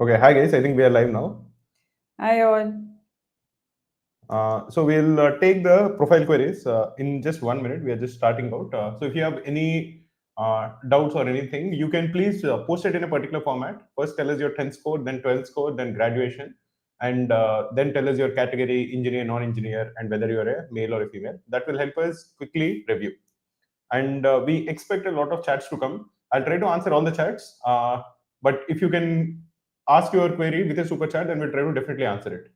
Okay, hi guys, I think we are live now. Hi all. So we'll take the profile queries in just 1 minute. We are just starting out. So if you have any doubts or anything, you can please post it in a particular format. First tell us your 10th score, then 12th score, then graduation, and then tell us your category, engineer, non-engineer, and whether you're a male or a female. That will help us quickly review. And we expect a lot of chats to come. I'll try to answer all the chats, but if you can ask your query with a super chat, then we'll try to definitely answer it.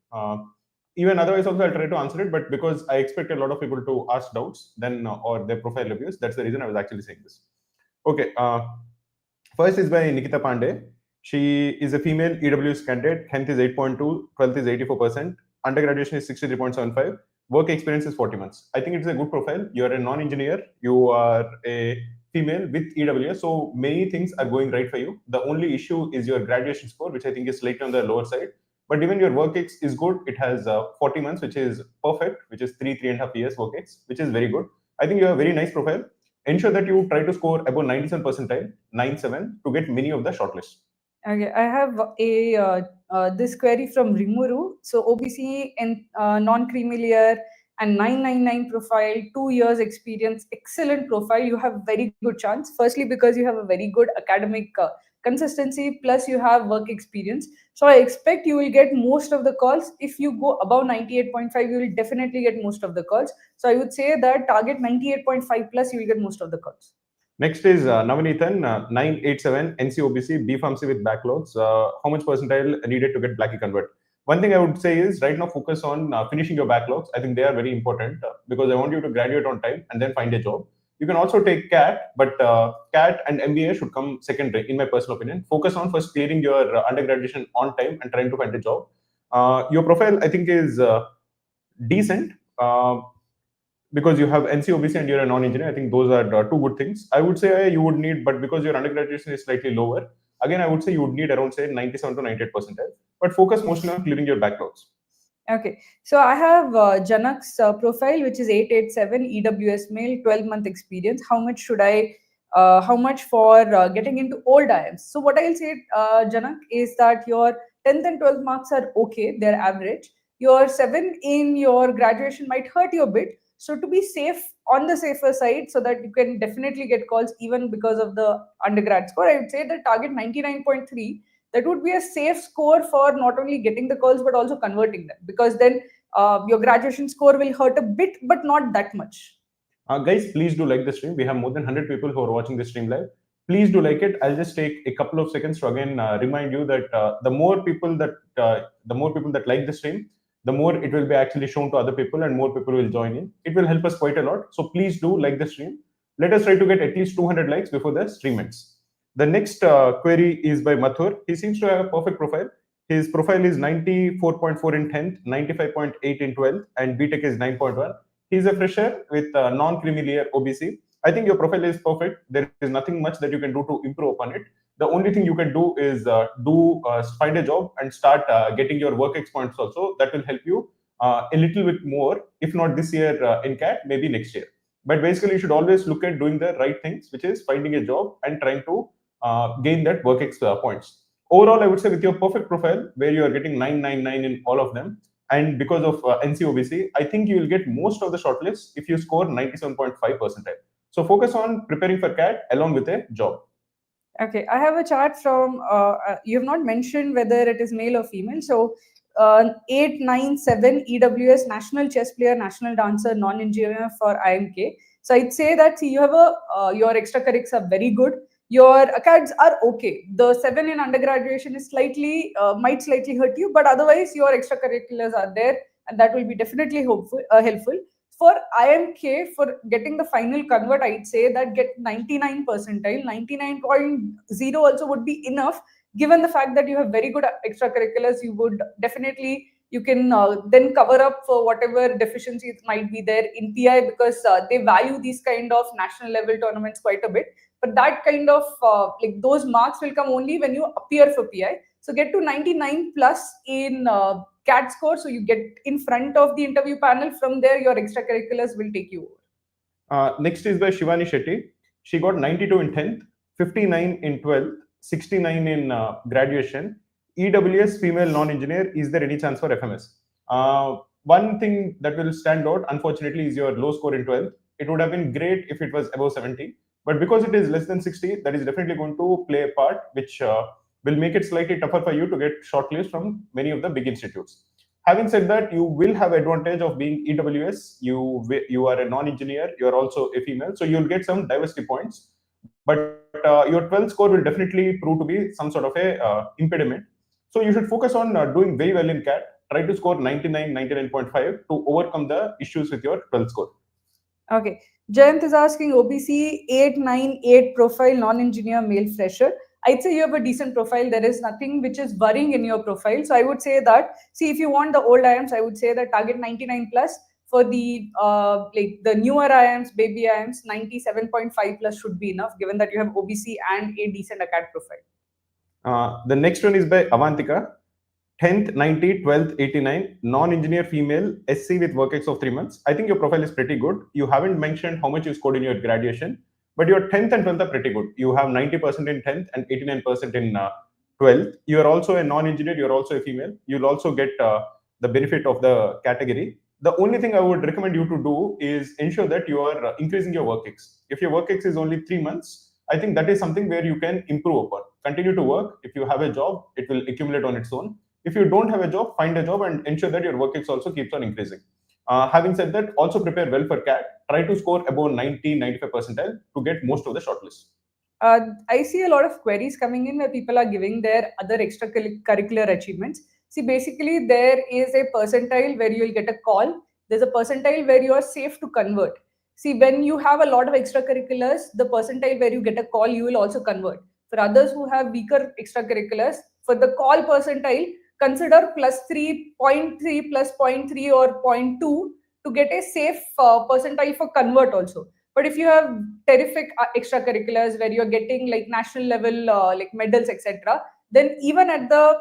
Even otherwise, also I'll try to answer it, but because I expect a lot of people to ask doubts, then or their profile reviews, that's the reason I was actually saying this. Okay, first is by Nikita Pandey. She is a female EWS candidate. 10th is 8.2, 12th is 84%, undergraduation is 63.75. Work experience is 40 months. I think it's a good profile. You're a non-engineer. You are a female with EWS. So many things are going right for you. The only issue is your graduation score, which I think is slightly on the lower side. But even your work ex is good. It has 40 months, which is perfect, which is 3.5 years work ex, which is very good. I think you have a very nice profile. Ensure that you try to score above 97 percentile, 97, to get many of the shortlist. Okay, I have this query from Rimuru. So OBC and non-creamy layer and 999 profile, 2 years experience, excellent profile. You have very good chance. Firstly, because you have a very good academic consistency, plus you have work experience. So I expect you will get most of the calls. If you go above 98.5, you will definitely get most of the calls. So I would say that target 98.5 plus, you will get most of the calls. Next is Navanithan, 987, NCOBC, B Pharmacy with backlogs. How much percentile needed to get Blackie convert? One thing I would say is right now focus on finishing your backlogs. I think they are very important because I want you to graduate on time and then find a job. You can also take CAT, but CAT and MBA should come secondary, in my personal opinion. Focus on first clearing your undergraduation on time and trying to find a job. Your profile, I think, is decent. Because you have NCOBC and you're a non-engineer, I think those are two good things. I would say you would need, but because your undergraduation is slightly lower, again, I would say you would need around, say, 97 to 98 percentile, but focus mostly on clearing your backlogs. Okay, so I have Janak's profile, which is 887 EWS male, 12-month experience. How much should I, how much for getting into old IIMs? So what I'll say, Janak, is that your 10th and 12th marks are okay, they're average. Your 7 in your graduation might hurt you a bit. So to be safe, on the safer side, so that you can definitely get calls even because of the undergrad score, I would say the target 99.3, that would be a safe score for not only getting the calls but also converting them, because then your graduation score will hurt a bit but not that much. Guys, please do like the stream. We have more than 100 people who are watching the stream live. Please do like it. I'll just take a couple of seconds to again remind you that the more people that like the stream, the more it will be actually shown to other people and more people will join in. It will help us quite a lot. So please do like the stream. Let us try to get at least 200 likes before the stream ends. The next query is by Mathur. He seems to have a perfect profile. His profile is 94.4 in 10th, 95.8 in 12th, and BTech is 9.1. He's a fresher with non-creamy layer OBC. I think your profile is perfect. There is nothing much that you can do to improve upon it. The only thing you can do is find a job and start getting your work ex points also. That will help you a little bit more, if not this year in CAT, maybe next year. But basically, you should always look at doing the right things, which is finding a job and trying to gain that work ex points. Overall, I would say with your perfect profile, where you are getting 999 in all of them, and because of NCOBC, I think you will get most of the shortlists if you score 97.5 percentile. So focus on preparing for CAT along with a job. Okay, I have a chart from, you have not mentioned whether it is male or female. So 897 EWS, national chess player, national dancer, non-engineer for IMK. So I'd say that, see, you have your extracurriculars are very good. Your acads are okay. The 7 in undergraduation is slightly, might slightly hurt you, but otherwise your extracurriculars are there, and that will be definitely helpful. For IMK, for getting the final convert, I'd say that get 99 percentile, 99.0 also would be enough. Given the fact that you have very good extracurriculars, you would definitely, you can then cover up for whatever deficiencies might be there in PI, because they value these kind of national level tournaments quite a bit. But that kind of like those marks will come only when you appear for PI. So get to 99 plus in CAT score, so you get in front of the interview panel. From there, your extracurriculars will take you over. Next is by Shivani Shetty. She got 92 in 10th, 59 in 12th, 69 in graduation, EWS female non-engineer, is there any chance for FMS? One thing that will stand out, unfortunately, is your low score in 12th. It would have been great if it was above 70, but because it is less than 60, that is definitely going to play a part, which will make it slightly tougher for you to get shortlist from many of the big institutes. Having said that, you will have advantage of being EWS. You are a non-engineer. You are also a female, so you'll get some diversity points. But your 12th score will definitely prove to be some sort of a impediment. So you should focus on doing very well in CAT. Try to score 99, 99.5 to overcome the issues with your 12th score. Okay. Jayant is asking OBC 898 profile non-engineer male fresher. I'd say you have a decent profile. There is nothing which is worrying in your profile. So I would say that, see, if you want the old IIMs, I would say that target 99 plus. For the like the newer IIMs, baby IIMs, 97.5 plus should be enough, given that you have OBC and a decent ACAD profile. The next one is by Avantika. 10th, 90, 12th, 89, non-engineer female, SC with work ex of 3 months. I think your profile is pretty good. You haven't mentioned how much you scored in your graduation, but your 10th and 12th are pretty good. You have 90% in 10th and 89% in 12th. You are also a non-engineer. You're also a female. You'll also get the benefit of the category. The only thing I would recommend you to do is ensure that you are increasing your work ex. If your work ex is only 3 months, I think that is something where you can improve upon. Continue to work. If you have a job, it will accumulate on its own. If you don't have a job, find a job and ensure that your work ex also keeps on increasing. Having said that, also prepare well for CAT. Try to score above 90, 95 percentile to get most of the shortlist. I see a lot of queries coming in where people are giving their other extracurricular achievements. See, basically, there is a percentile where you will get a call. There's a percentile where you are safe to convert. See, when you have a lot of extracurriculars, the percentile where you get a call, you will also convert. For others who have weaker extracurriculars, for the call percentile, consider plus 3.3 plus 0.3 or 0.2 to get a safe percentile for convert also. But if you have terrific extracurriculars where you're getting like national level like medals, etc., then even at the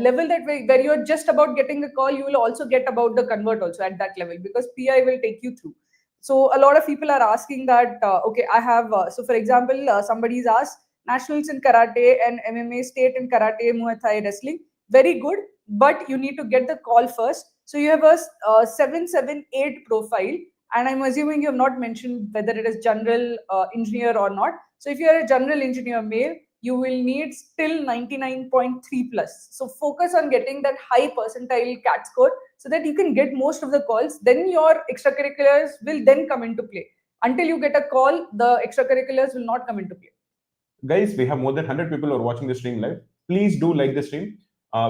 level that where you're just about getting a call, you will also get about the convert also at that level, because PI will take you through. So a lot of people are asking that, okay, I have, so for example, somebody's asked nationals in karate and MMA, state in karate, Muay Thai, wrestling, very good, but you need to get the call first. So you have a 778 profile, and I'm assuming you have not mentioned whether it is general engineer or not. So if you are a general engineer male, you will need still 99.3 plus. So focus on getting that high percentile CAT score so that you can get most of the calls. Then your extracurriculars will then come into play. Until you get a call, the extracurriculars will not come into play. Guys, we have more than 100 people who are watching the stream live. Please do like the stream.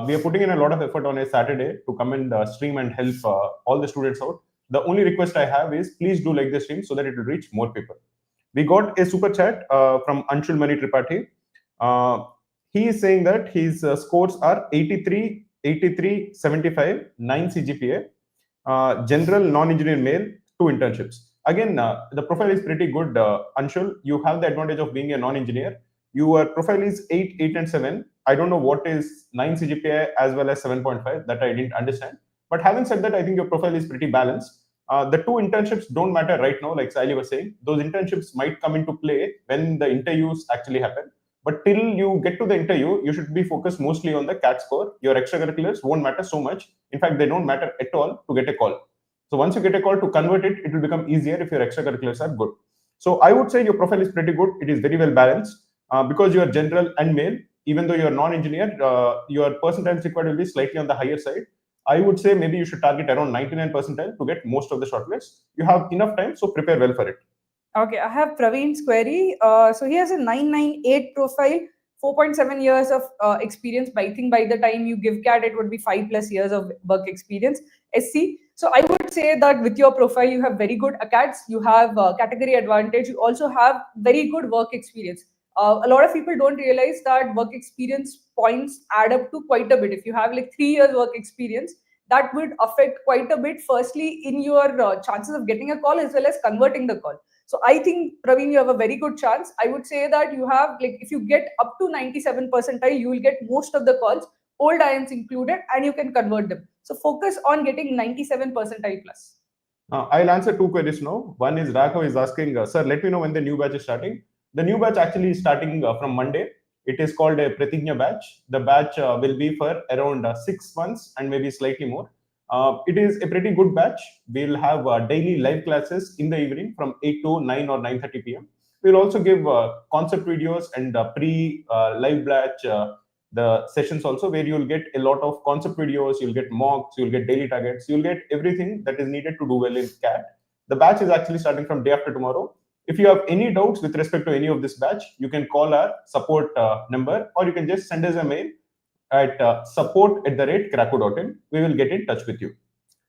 We are putting in a lot of effort on a Saturday to come and stream and help all the students out. The only request I have is please do like the stream so that it will reach more people. We got a super chat from Anshul Mani Tripathi. He is saying that his scores are 83, 83, 75, 9 CGPA, general non-engineer male, 2 internships. Again, the profile is pretty good, Anshul. You have the advantage of being a non-engineer. Your profile is 8, 8 and 7. I don't know what is 9 CGPA as well as 7.5. That I didn't understand. But having said that, I think your profile is pretty balanced. The 2 internships don't matter right now, like Sayali was saying. Those internships might come into play when the interviews actually happen. But till you get to the interview, you should be focused mostly on the CAT score. Your extracurriculars won't matter so much. In fact, they don't matter at all to get a call. So once you get a call, to convert it, it will become easier if your extracurriculars are good. So I would say your profile is pretty good. It is very well balanced because you are general and male. Even though you are non-engineer, your percentiles required will be slightly on the higher side. I would say maybe you should target around 99 percentile to get most of the shortlists. You have enough time, so prepare well for it. Okay, I have Praveen's query. So he has a 998 profile, 4.7 years of experience. But I think by the time you give CAT, it would be 5 plus years of work experience. SC. So I would say that with your profile, you have very good ACADs. You have category advantage. You also have very good work experience. A lot of people don't realize that work experience points add up to quite a bit. If you have like 3 years work experience, that would affect quite a bit. Firstly, in your chances of getting a call as well as converting the call. So I think, Praveen, you have a very good chance. I would say that you have, like, if you get up to 97 percentile, you will get most of the calls, old IIMs included, and you can convert them. So focus on getting 97 percentile plus. I'll answer 2 queries now. One is Raghav is asking, sir, let me know when the new batch is starting. The new batch actually is starting from Monday. It is called a Pratigna batch. The batch will be for around 6 months and maybe slightly more. It is a pretty good batch. We'll have daily live classes in the evening from 8 to 9 or 9:30 p.m. We'll also give concept videos and pre-live batch the sessions also, where you'll get a lot of concept videos, you'll get mocks, you'll get daily targets, you'll get everything that is needed to do well in CAT. The batch is actually starting from day after tomorrow. If you have any doubts with respect to any of this batch, you can call our support number, or you can just send us a mail at support@cracku.in. We will get in touch with you.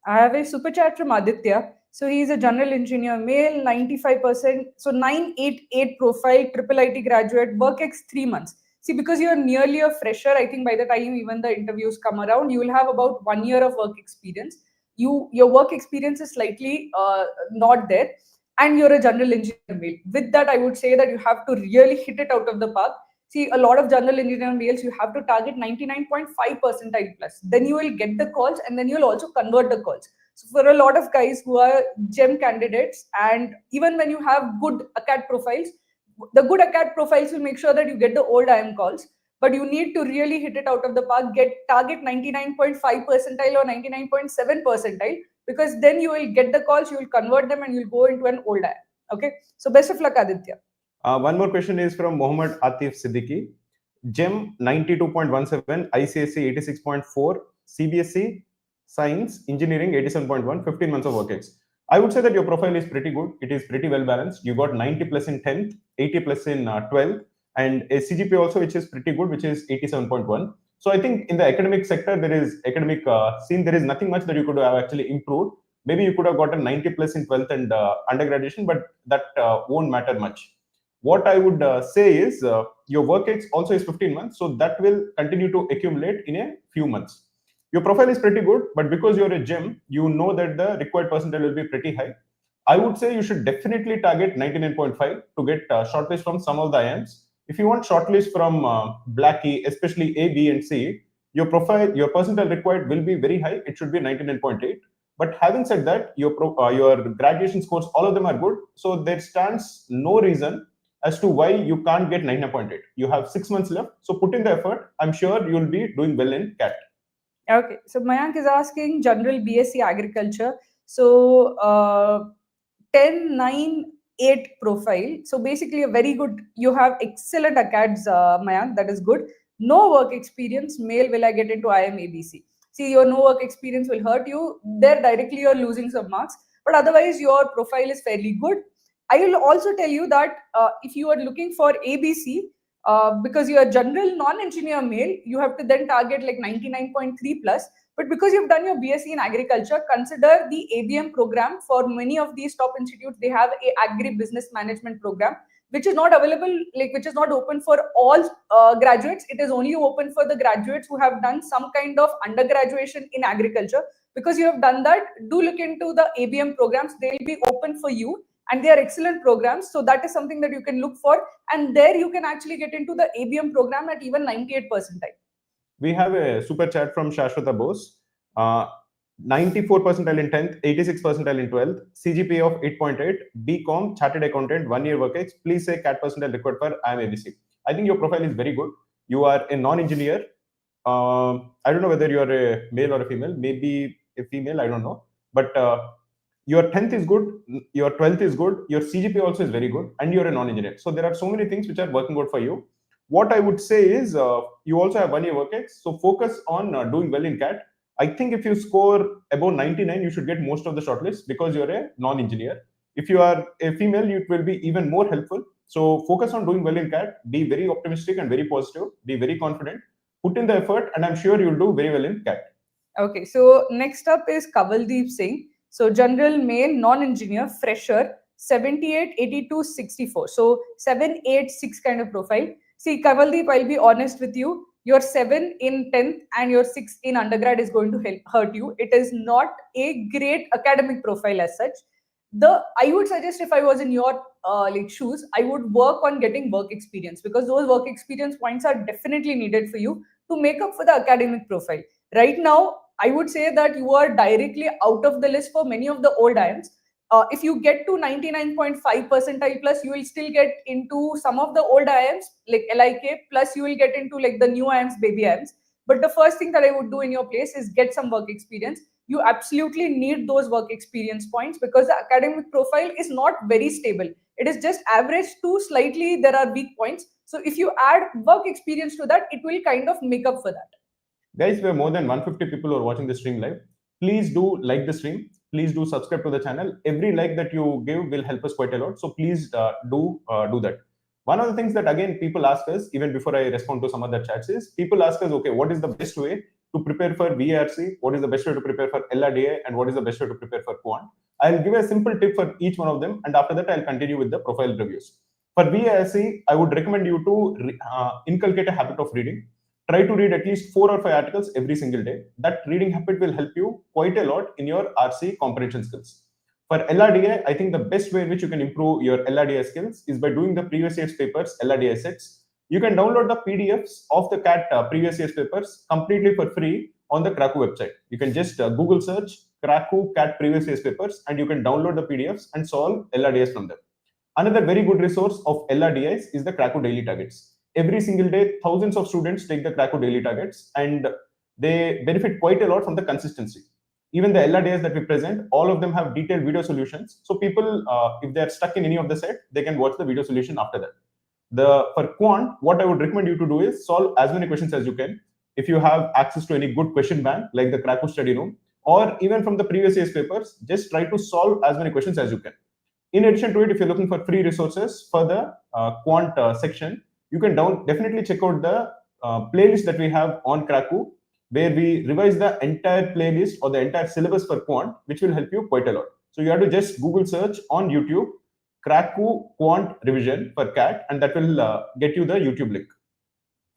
I have a super chat from Aditya. So he's a general engineer, male, 95%. So 988 profile, triple IT graduate, work ex 3 months. See, because you're nearly a fresher, I think by the time even the interviews come around, you will have about 1 year of work experience. Your work experience is slightly not there, and you're a general engineer male. With that, I would say that you have to really hit it out of the park. See, a lot of general engineer males, you have to target 99.5 percentile plus. Then you will get the calls, and then you'll also convert the calls. So for a lot of guys who are gem candidates, and even when you have good ACAT profiles, the good ACAT profiles will make sure that you get the old IIM calls. But you need to really hit it out of the park, get target 99.5 percentile or 99.7 percentile, because then you will get the calls, you will convert them, and you'll go into an old IIM. Okay. So best of luck, Aditya. One more question is from Mohammed Atif Siddiqui. GEM 92.17, ICSE 86.4, CBSE Science Engineering 87.1, 15 months of work ex. I would say that your profile is pretty good. It is pretty well balanced. You got 90 plus in 10th, 80 plus in 12th, and a CGPA also, which is pretty good, which is 87.1. So I think in the academic sector, there is academic scene, there is nothing much that you could have actually improved. Maybe you could have gotten 90 plus in 12th and undergraduation, but that won't matter much. What I would say is your work ex also is 15 months, so that will continue to accumulate in a few months. Your profile is pretty good, but because you're a gem, you know that the required percentile will be pretty high. I would say you should definitely target 99.5 to get shortlist from some of the IIMs. If you want shortlist from Blackie, especially A, B, and C, your profile, your percentile required will be very high. It should be 99.8. But having said that, your graduation scores, all of them are good. So there stands no reason as to why you can't get 99.8. You have 6 months left. So put in the effort. I'm sure you'll be doing well in CAT. Okay, so Mayank is asking general BSc agriculture. So 1098 profile. So basically a very good, you have excellent ACADs, Mayank, that is good. No work experience, male, will I get into IIM ABC? See, your no work experience will hurt you. There directly you're losing some marks. But otherwise your profile is fairly good. I will also tell you that if you are looking for ABC, because you are general non-engineer male, you have to then target like 99.3 plus. But because you've done your BSc in agriculture, consider the ABM program. For many of these top institutes, they have a agri-business management program, which is not available, like which is not open for all graduates. It is only open for the graduates who have done some kind of undergraduation in agriculture. Because you have done that, do look into the ABM programs. They will be open for you, and they are excellent programs. So that is something that you can look for, and there you can actually get into the ABM program at even 98 percentile. We have a super chat from Shashwata Bose. 94 percentile in 10th, 86 percentile in 12th, CGPA of 8.8, BCom, Chartered Accountant, 1 year work ex. Please say CAT percentile required for IIM ABC. I think your profile is very good. You are a non-engineer. I don't know whether you are a male or a female, maybe a female, I don't know. But your 10th is good, your 12th is good, your CGPA also is very good, and you're a non-engineer. So there are so many things which are working out for you. What I would say is you also have 1 year work ex. So focus on doing well in CAT. I think if you score above 99, you should get most of the shortlists because you're a non-engineer. If you are a female, it will be even more helpful. So focus on doing well in CAT. Be very optimistic and very positive. Be very confident. Put in the effort, and I'm sure you'll do very well in CAT. Okay, so next up is Kavaldeep Singh. So general male, non-engineer, fresher, 78, 82, 64. So 786 kind of profile. See, Kavaldeep, I'll be honest with you. Your 7 in 10th and your 6 in undergrad is going to hurt you. It is not a great academic profile as such. I would suggest, if I was in your shoes, I would work on getting work experience, because those work experience points are definitely needed for you to make up for the academic profile. Right now, I would say that you are directly out of the list for many of the old IIMs. if you get to 99.5 percentile plus, you will still get into some of the old IIMs like LIK, plus you will get into like the new IIMs, baby IIMs. But the first thing that I would do in your place is get some work experience. You absolutely need those work experience points because the academic profile is not very stable. It is just average to slightly there are weak points. So if you add work experience to that, it will kind of make up for that. Guys, we have more than 150 people who are watching the stream live. Please do like the stream. Please do subscribe to the channel. Every like that you give will help us quite a lot. So please do that. One of the things that again people ask us, even before I respond to some of the chats, is people ask us, okay, what is the best way to prepare for VARC? What is the best way to prepare for LRDI? And what is the best way to prepare for Quant? I'll give a simple tip for each one of them, and after that I'll continue with the profile reviews. For VARC, I would recommend you to inculcate a habit of reading. Try to read at least 4 or 5 articles every single day. That reading habit will help you quite a lot in your RC comprehension skills. For LRDI, I think the best way in which you can improve your LRDI skills is by doing the previous year's papers, LRDI sets. You can download the PDFs of the CAT previous year's papers completely for free on the Cracku website. You can just Google search Cracku CAT previous year's papers and you can download the PDFs and solve LRDIs from them. Another very good resource of LRDIs is the Cracku daily targets. Every single day, thousands of students take the Cracku daily targets and they benefit quite a lot from the consistency. Even the LRDIs that we present, all of them have detailed video solutions. So people, if they're stuck in any of the set, they can watch the video solution after that. For Quant, what I would recommend you to do is solve as many questions as you can. If you have access to any good question bank, like the Cracku study room, or even from the previous year's papers, just try to solve as many questions as you can. In addition to it, if you're looking for free resources for the Quant section, you can definitely check out the playlist that we have on Cracku, where we revise the entire playlist or the entire syllabus for Quant, which will help you quite a lot. So you have to just Google search on YouTube, Cracku Quant revision for CAT, and that will get you the YouTube link.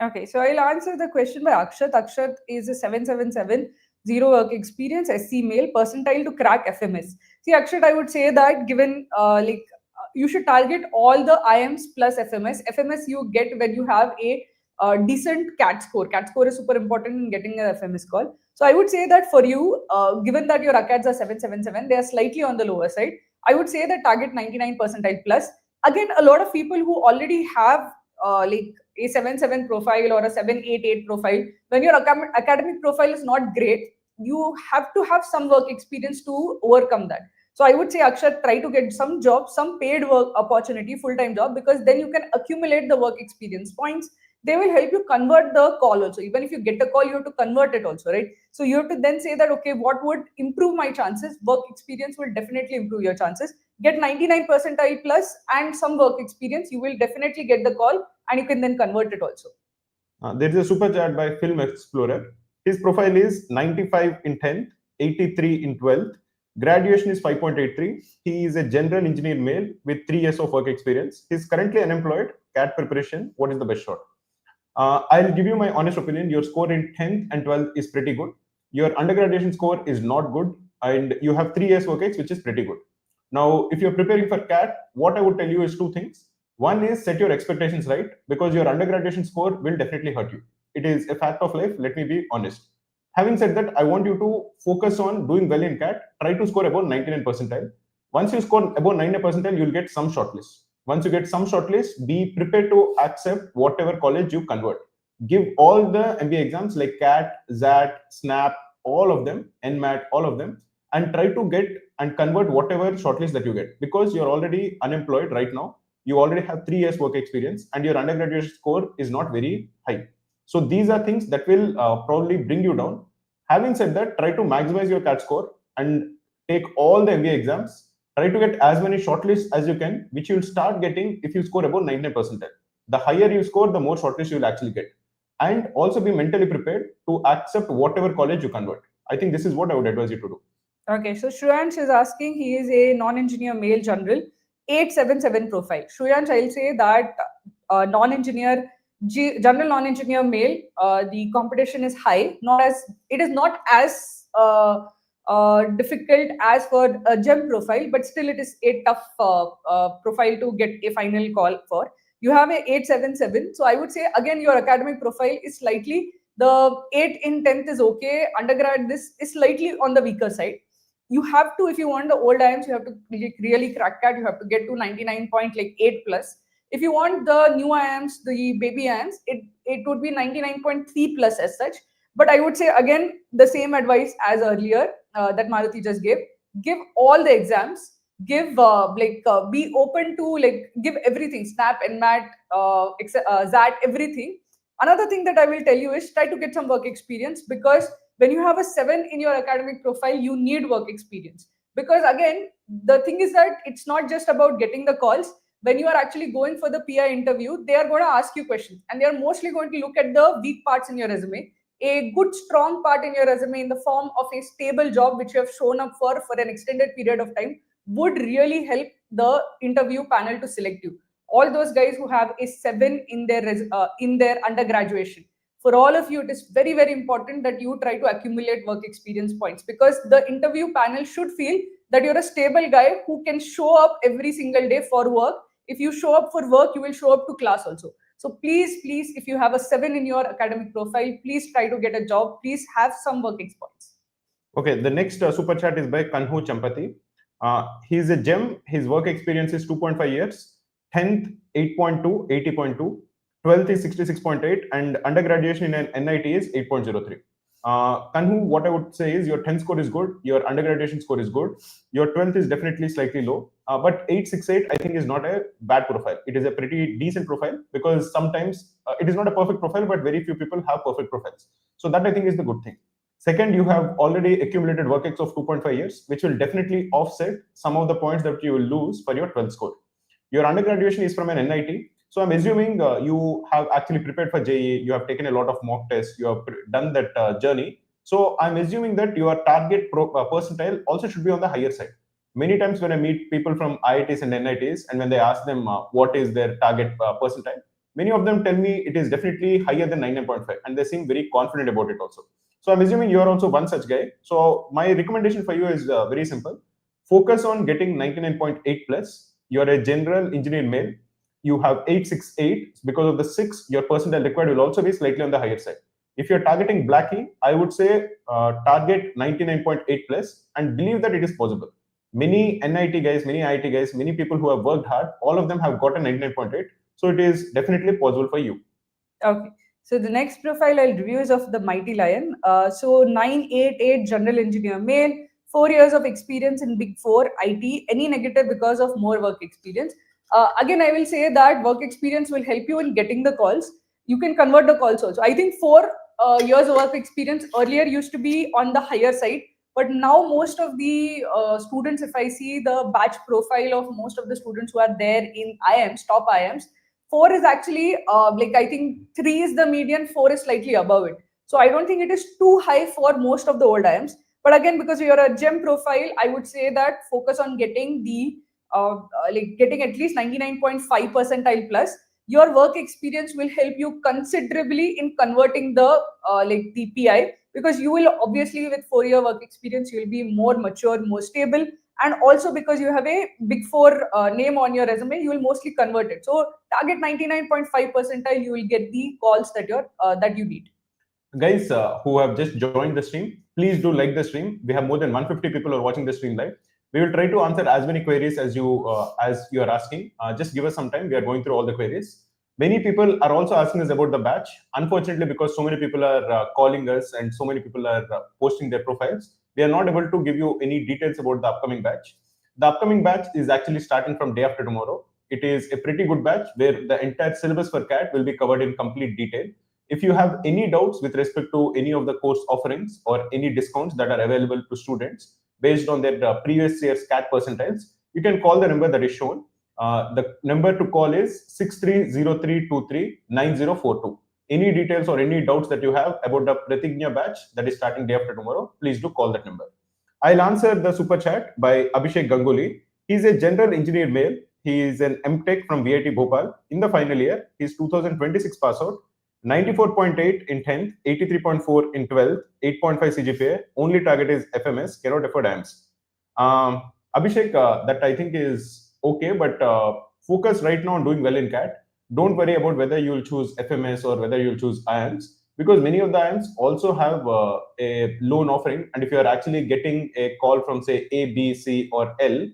Okay, so I'll answer the question by Akshat. Akshat is a 777, zero work experience, SC male, percentile to crack FMS. See, Akshat, I would say that given you should target all the IIMs plus FMS. FMS you get when you have a decent CAT score. CAT score is super important in getting an FMS call. So I would say that for you, given that your ACADs are 777, they are slightly on the lower side. I would say that target 99 percentile plus. Again, a lot of people who already have like a 7.7 profile or a 7.8.8 profile, when your academic profile is not great, you have to have some work experience to overcome that. So I would say, Akshat, try to get some job, some paid work opportunity, full-time job, because then you can accumulate the work experience points. They will help you convert the call also. Even if you get a call, you have to convert it also, right? So you have to then say that, okay, what would improve my chances? Work experience will definitely improve your chances. Get 99 percentile plus and some work experience. You will definitely get the call and you can then convert it also. There is a super chat by Film Explorer. His profile is 95 in 10th, 83 in 12th. Graduation is 5.83. He is a general engineer male with 3 years of work experience. He is currently unemployed. CAT preparation. What is the best shot? I'll give you my honest opinion. Your score in 10th and 12th is pretty good. Your undergraduation score is not good. And you have 3 years work ex, which is pretty good. Now, if you're preparing for CAT, what I would tell you is 2 things. One is set your expectations right, because your undergraduation score will definitely hurt you. It is a fact of life. Let me be honest. Having said that, I want you to focus on doing well in CAT. Try to score above 99 percentile. Once you score above 99 percentile, you'll get some shortlist. Once you get some shortlist, be prepared to accept whatever college you convert. Give all the MBA exams like CAT, ZAT, SNAP, all of them, NMAT, all of them, and try to get and convert whatever shortlist that you get, because you're already unemployed right now. You already have 3 years work experience and your undergraduate score is not very high. So these are things that will probably bring you down. Having said that, try to maximize your CAT score and take all the MBA exams. Try to get as many shortlists as you can, which you'll start getting if you score above 99 percentile. The higher you score, the more shortlists you'll actually get. And also be mentally prepared to accept whatever college you convert. I think this is what I would advise you to do. Okay, so Shruyansh is asking, he is a non-engineer male general, 877 profile. Shruyansh, I'll say that non-engineer, general non-engineer male, the competition is high. It is not as difficult as for a GEM profile, but still it is a tough profile to get a final call for. You have a 877, so I would say again your academic profile is slightly, the 8 in 10th is okay. Undergrad, this is slightly on the weaker side. you have to, if you want the old IIMs, you have to really crack CAT. You have to get to 99.8 plus. If you want the new IIMs, the baby IIMs, it would be 99.3 plus as such. But I would say again the same advice as earlier that Maruti just gave. Give all the exams. Give be open to give everything, SNAP, NMAT, ZAT, everything. Another thing that I will tell you is try to get some work experience, because when you have a 7 in your academic profile, you need work experience. Because again, the thing is that it's not just about getting the calls. When you are actually going for the PI interview, they are going to ask you questions, and they are mostly going to look at the weak parts in your resume. A good strong part in your resume in the form of a stable job which you have shown up for an extended period of time would really help the interview panel to select you. All those guys who have a 7 in their undergraduation, for all of you, it is very, very important that you try to accumulate work experience points, because the interview panel should feel that you're a stable guy who can show up every single day for work. If you show up for work, you will show up to class also. So please, if you have a 7 in your academic profile, please try to get a job. Please have some work experience. Okay, the next super chat is by Kanhu Champati. He's a gem. His work experience is 2.5 years. 10th, 8.2, 80.2. 12th is 66.8, and undergraduation in an NIT is 8.03. Kanhu, what I would say is your 10th score is good, your undergraduation score is good, your 12th is definitely slightly low, but 868 I think is not a bad profile. It is a pretty decent profile, because sometimes it is not a perfect profile, but very few people have perfect profiles. So that I think is the good thing. Second, you have already accumulated work ex of 2.5 years, which will definitely offset some of the points that you will lose for your 12th score. Your undergraduation is from an NIT. So I'm assuming you have actually prepared for JEE, you have taken a lot of mock tests, you have done that journey. So I'm assuming that your target percentile also should be on the higher side. Many times when I meet people from IITs and NITs, and when they ask them what is their target percentile, many of them tell me it is definitely higher than 99.5, and they seem very confident about it also. So I'm assuming you're also one such guy. So my recommendation for you is very simple. Focus on getting 99.8 plus. You're a general engineer male. You have 868. Because of the 6, your percentile required will also be slightly on the higher side. If you're targeting Blackie, I would say target 99.8 plus and believe that it is possible. Many NIT guys, many IIT guys, many people who have worked hard, all of them have gotten 99.8. So it is definitely possible for you. Okay. So the next profile I'll review is of the Mighty Lion. So 988 general engineer male, 4 years of experience in Big 4 IT. Any negative because of more work experience? Again, I will say that work experience will help you in getting the calls. You can convert the calls also. I think 4 years of work experience earlier used to be on the higher side, but now most of the students, if I see the batch profile of most of the students who are there in IIMs, top IIMs, 4 is actually I think 3 is the median, 4 is slightly above it. So I don't think it is too high for most of the old IIMs. But again, because you're a gem profile, I would say that focus on getting the getting at least 99.5 percentile plus. Your work experience will help you considerably in converting the the PI, because you will obviously, with 4-year work experience, you will be more mature, more stable, and also because you have a Big 4 name on your resume, you will mostly convert it. So target 99.5 percentile, you will get the calls that you need. Guys who have just joined the stream, please do like the stream. We have more than 150 people who are watching the stream live. We will try to answer as many queries as you are asking. Just give us some time. We are going through all the queries. Many people are also asking us about the batch. Unfortunately, because so many people are calling us and so many people are posting their profiles, we are not able to give you any details about the upcoming batch. The upcoming batch is actually starting from day after tomorrow. It is a pretty good batch where the entire syllabus for CAT will be covered in complete detail. If you have any doubts with respect to any of the course offerings or any discounts that are available to students based on their previous year's CAT percentiles, you can call the number that is shown. The number to call is 6303239042. Any details or any doubts that you have about the Pratigna batch that is starting day after tomorrow, please do call that number. I'll answer the super chat by Abhishek Ganguly. He's a general engineer male. He is an MTech from VIT Bhopal. In the final year, he's 2026 pass out. 94.8 in 10th, 83.4 in 12th, 8.5 CGPA. Only target is FMS, cannot afford AMS. Abhishek, that I think is okay, but focus right now on doing well in CAT. Don't worry about whether you'll choose FMS or whether you'll choose IAMS. because many of the IIMs also have a loan offering, and if you are actually getting a call from say A, B, C, or L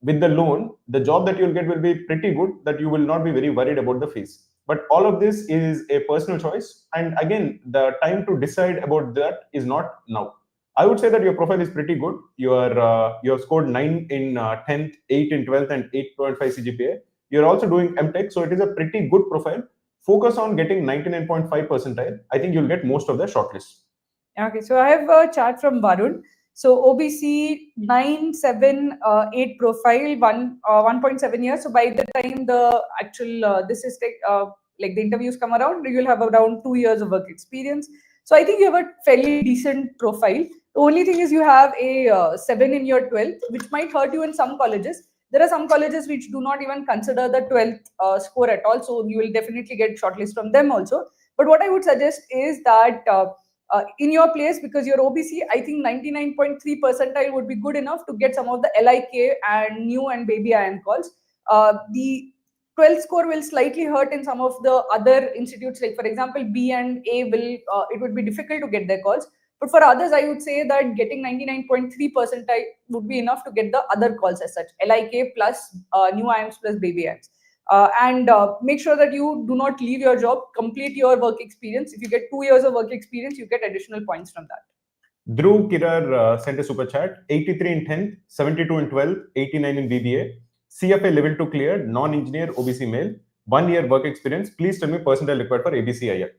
with the loan, the job that you'll get will be pretty good, that you will not be very worried about the fees. But all of this is a personal choice, and again, the time to decide about that is not now. I would say that your profile is pretty good. You have scored 9 in 10th, 8 in 12th, and 8.5 CGPA. You're also doing MTech, so it is a pretty good profile. Focus on getting 99.5 percentile. I think you'll get most of the shortlist. Okay, so I have a chart from Varun. So OBC 978 profile, 1.7 years. So by the time the actual this is like the interviews come around, you'll have around 2 years of work experience. So I think you have a fairly decent profile. The only thing is you have a 7 in your 12th, which might hurt you in some colleges. There are some colleges which do not even consider the 12th score at all. So you will definitely get shortlist from them also. But what I would suggest is that in your place, because you're OBC, I think 99.3 percentile would be good enough to get some of the LIK and new and baby IIM calls. The 12th score will slightly hurt in some of the other institutes, like for example, B and A will, it would be difficult to get their calls. But for others, I would say that getting 99.3 percentile would be enough to get the other calls as such, LIK plus new IIMs plus baby IIMs. And make sure that you do not leave your job, complete your work experience. If you get 2 years of work experience, you get additional points from that. Dhruv Kirar sent a super chat. 83 in 10th, 72 in 12th, 89 in BBA. CFA level 2 cleared, non-engineer, OBC male, 1 year work experience. Please tell me percentile required for ABCIL.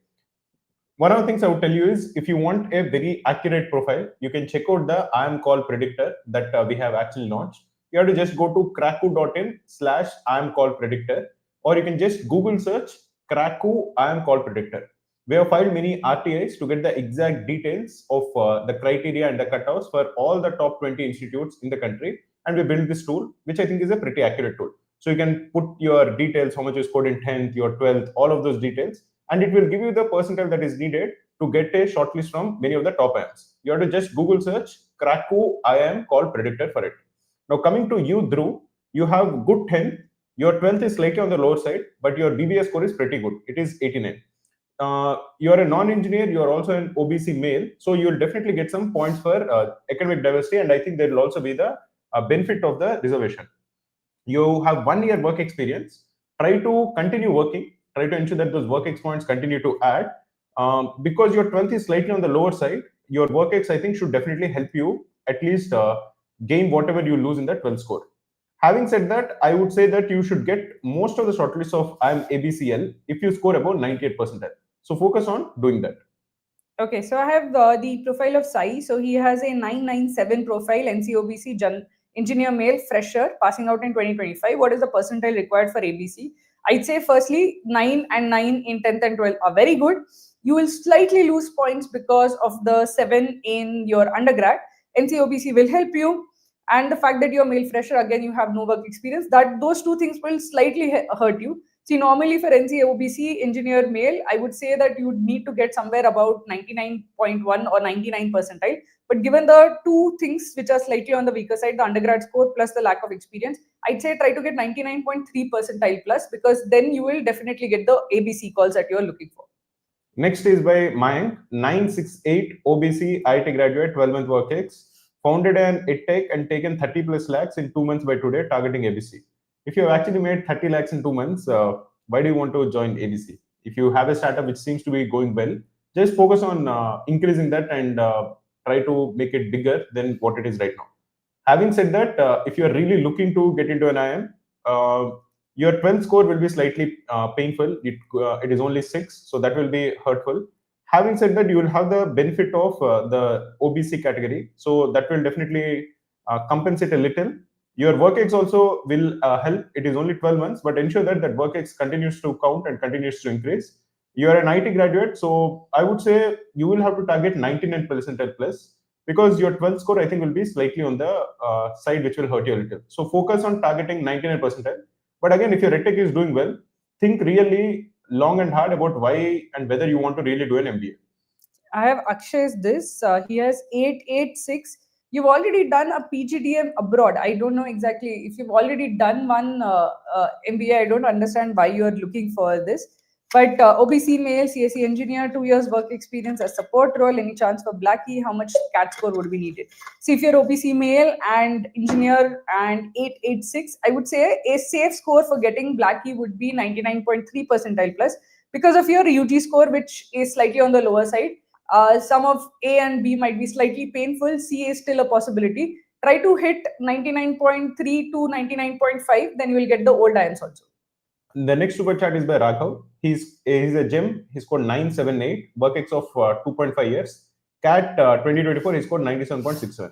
One of the things I would tell you is, if you want a very accurate profile, you can check out the IIM Call Predictor that we have actually launched. You have to just go to cracku.in/IIM Call Predictor, or you can just Google search Cracku IIM Call Predictor. We have filed many RTIs to get the exact details of the criteria and the cutoffs for all the top 20 institutes in the country. And we built this tool, which I think is a pretty accurate tool. So you can put your details, how much you scored in 10th, your 12th, all of those details, and it will give you the percentile that is needed to get a shortlist from many of the top IIMs. You have to just Google search Cracku IIM Call Predictor for it. Now coming to you, Dhruv, you have good 10th, your 12th is slightly on the lower side, but your BBA score is pretty good. It is 89. You're a non-engineer, you're also an OBC male, so you'll definitely get some points for academic diversity, and I think there will also be the benefit of the reservation. You have 1 year work experience. Try to continue working. Try to ensure that those work ex points continue to add. Because your 12th is slightly on the lower side, your work ex, I think, should definitely help you at least gain whatever you lose in the 12th score. Having said that, I would say that you should get most of the shortlists of IIM ABCL if you score about 98 percentile. So focus on doing that. Okay, so I have the profile of Sai. So he has a 997 profile, NCOBC engineer male, fresher, passing out in 2025. What is the percentile required for ABC? I'd say firstly, 9 and 9 in 10th and 12th are very good. You will slightly lose points because of the 7 in your undergrad. NCOBC will help you. And the fact that you're male fresher, again, you have no work experience, that those two things will slightly hurt you. See, normally for NCOBC engineer male, I would say that you would need to get somewhere about 99.1 or 99 percentile. But given the two things which are slightly on the weaker side, the undergrad score plus the lack of experience, I'd say try to get 99.3 percentile plus, because then you will definitely get the ABC calls that you're looking for. Next is by Mayank, 968 OBC IIT graduate, 12-month work ex. Founded an EdTech and taken 30 plus lakhs in 2 months by today, targeting ABC. If you have actually made 30 lakhs in 2 months, why do you want to join ABC? If you have a startup which seems to be going well, just focus on increasing that and try to make it bigger than what it is right now. Having said that, if you are really looking to get into an IIM, your 12th score will be slightly painful. It is only 6, so that will be hurtful. Having said that, you will have the benefit of the OBC category, so that will definitely compensate a little. Your work ex also will help. It is only 12 months, but ensure that that work ex continues to count and continues to increase. You are an IT graduate, so I would say you will have to target 99 percentile plus, because your 12th score, I think, will be slightly on the side, which will hurt you a little. So focus on targeting 99 percentile. But again, if your EdTech is doing well, think really long and hard about why and whether you want to really do an MBA. I have Akshay's this. He has 886. You've already done a PGDM abroad. I don't know exactly if you've already done one MBA. I don't understand why you are looking for this. But OBC male, CSE engineer, 2 years work experience as support role, any chance for Blackie? How much CAT score would be needed? See, if you're OBC male and engineer and 886, I would say a safe score for getting Blackie would be 99.3 percentile plus because of your UG score, which is slightly on the lower side. Some of A and B might be slightly painful. C is still a possibility. Try to hit 99.3 to 99.5, then you will get the old IIMs also. The next super chat is by Raghav. He's a gem. He scored 978, work ex of 2.5 years. CAT 2024, he scored 97.67.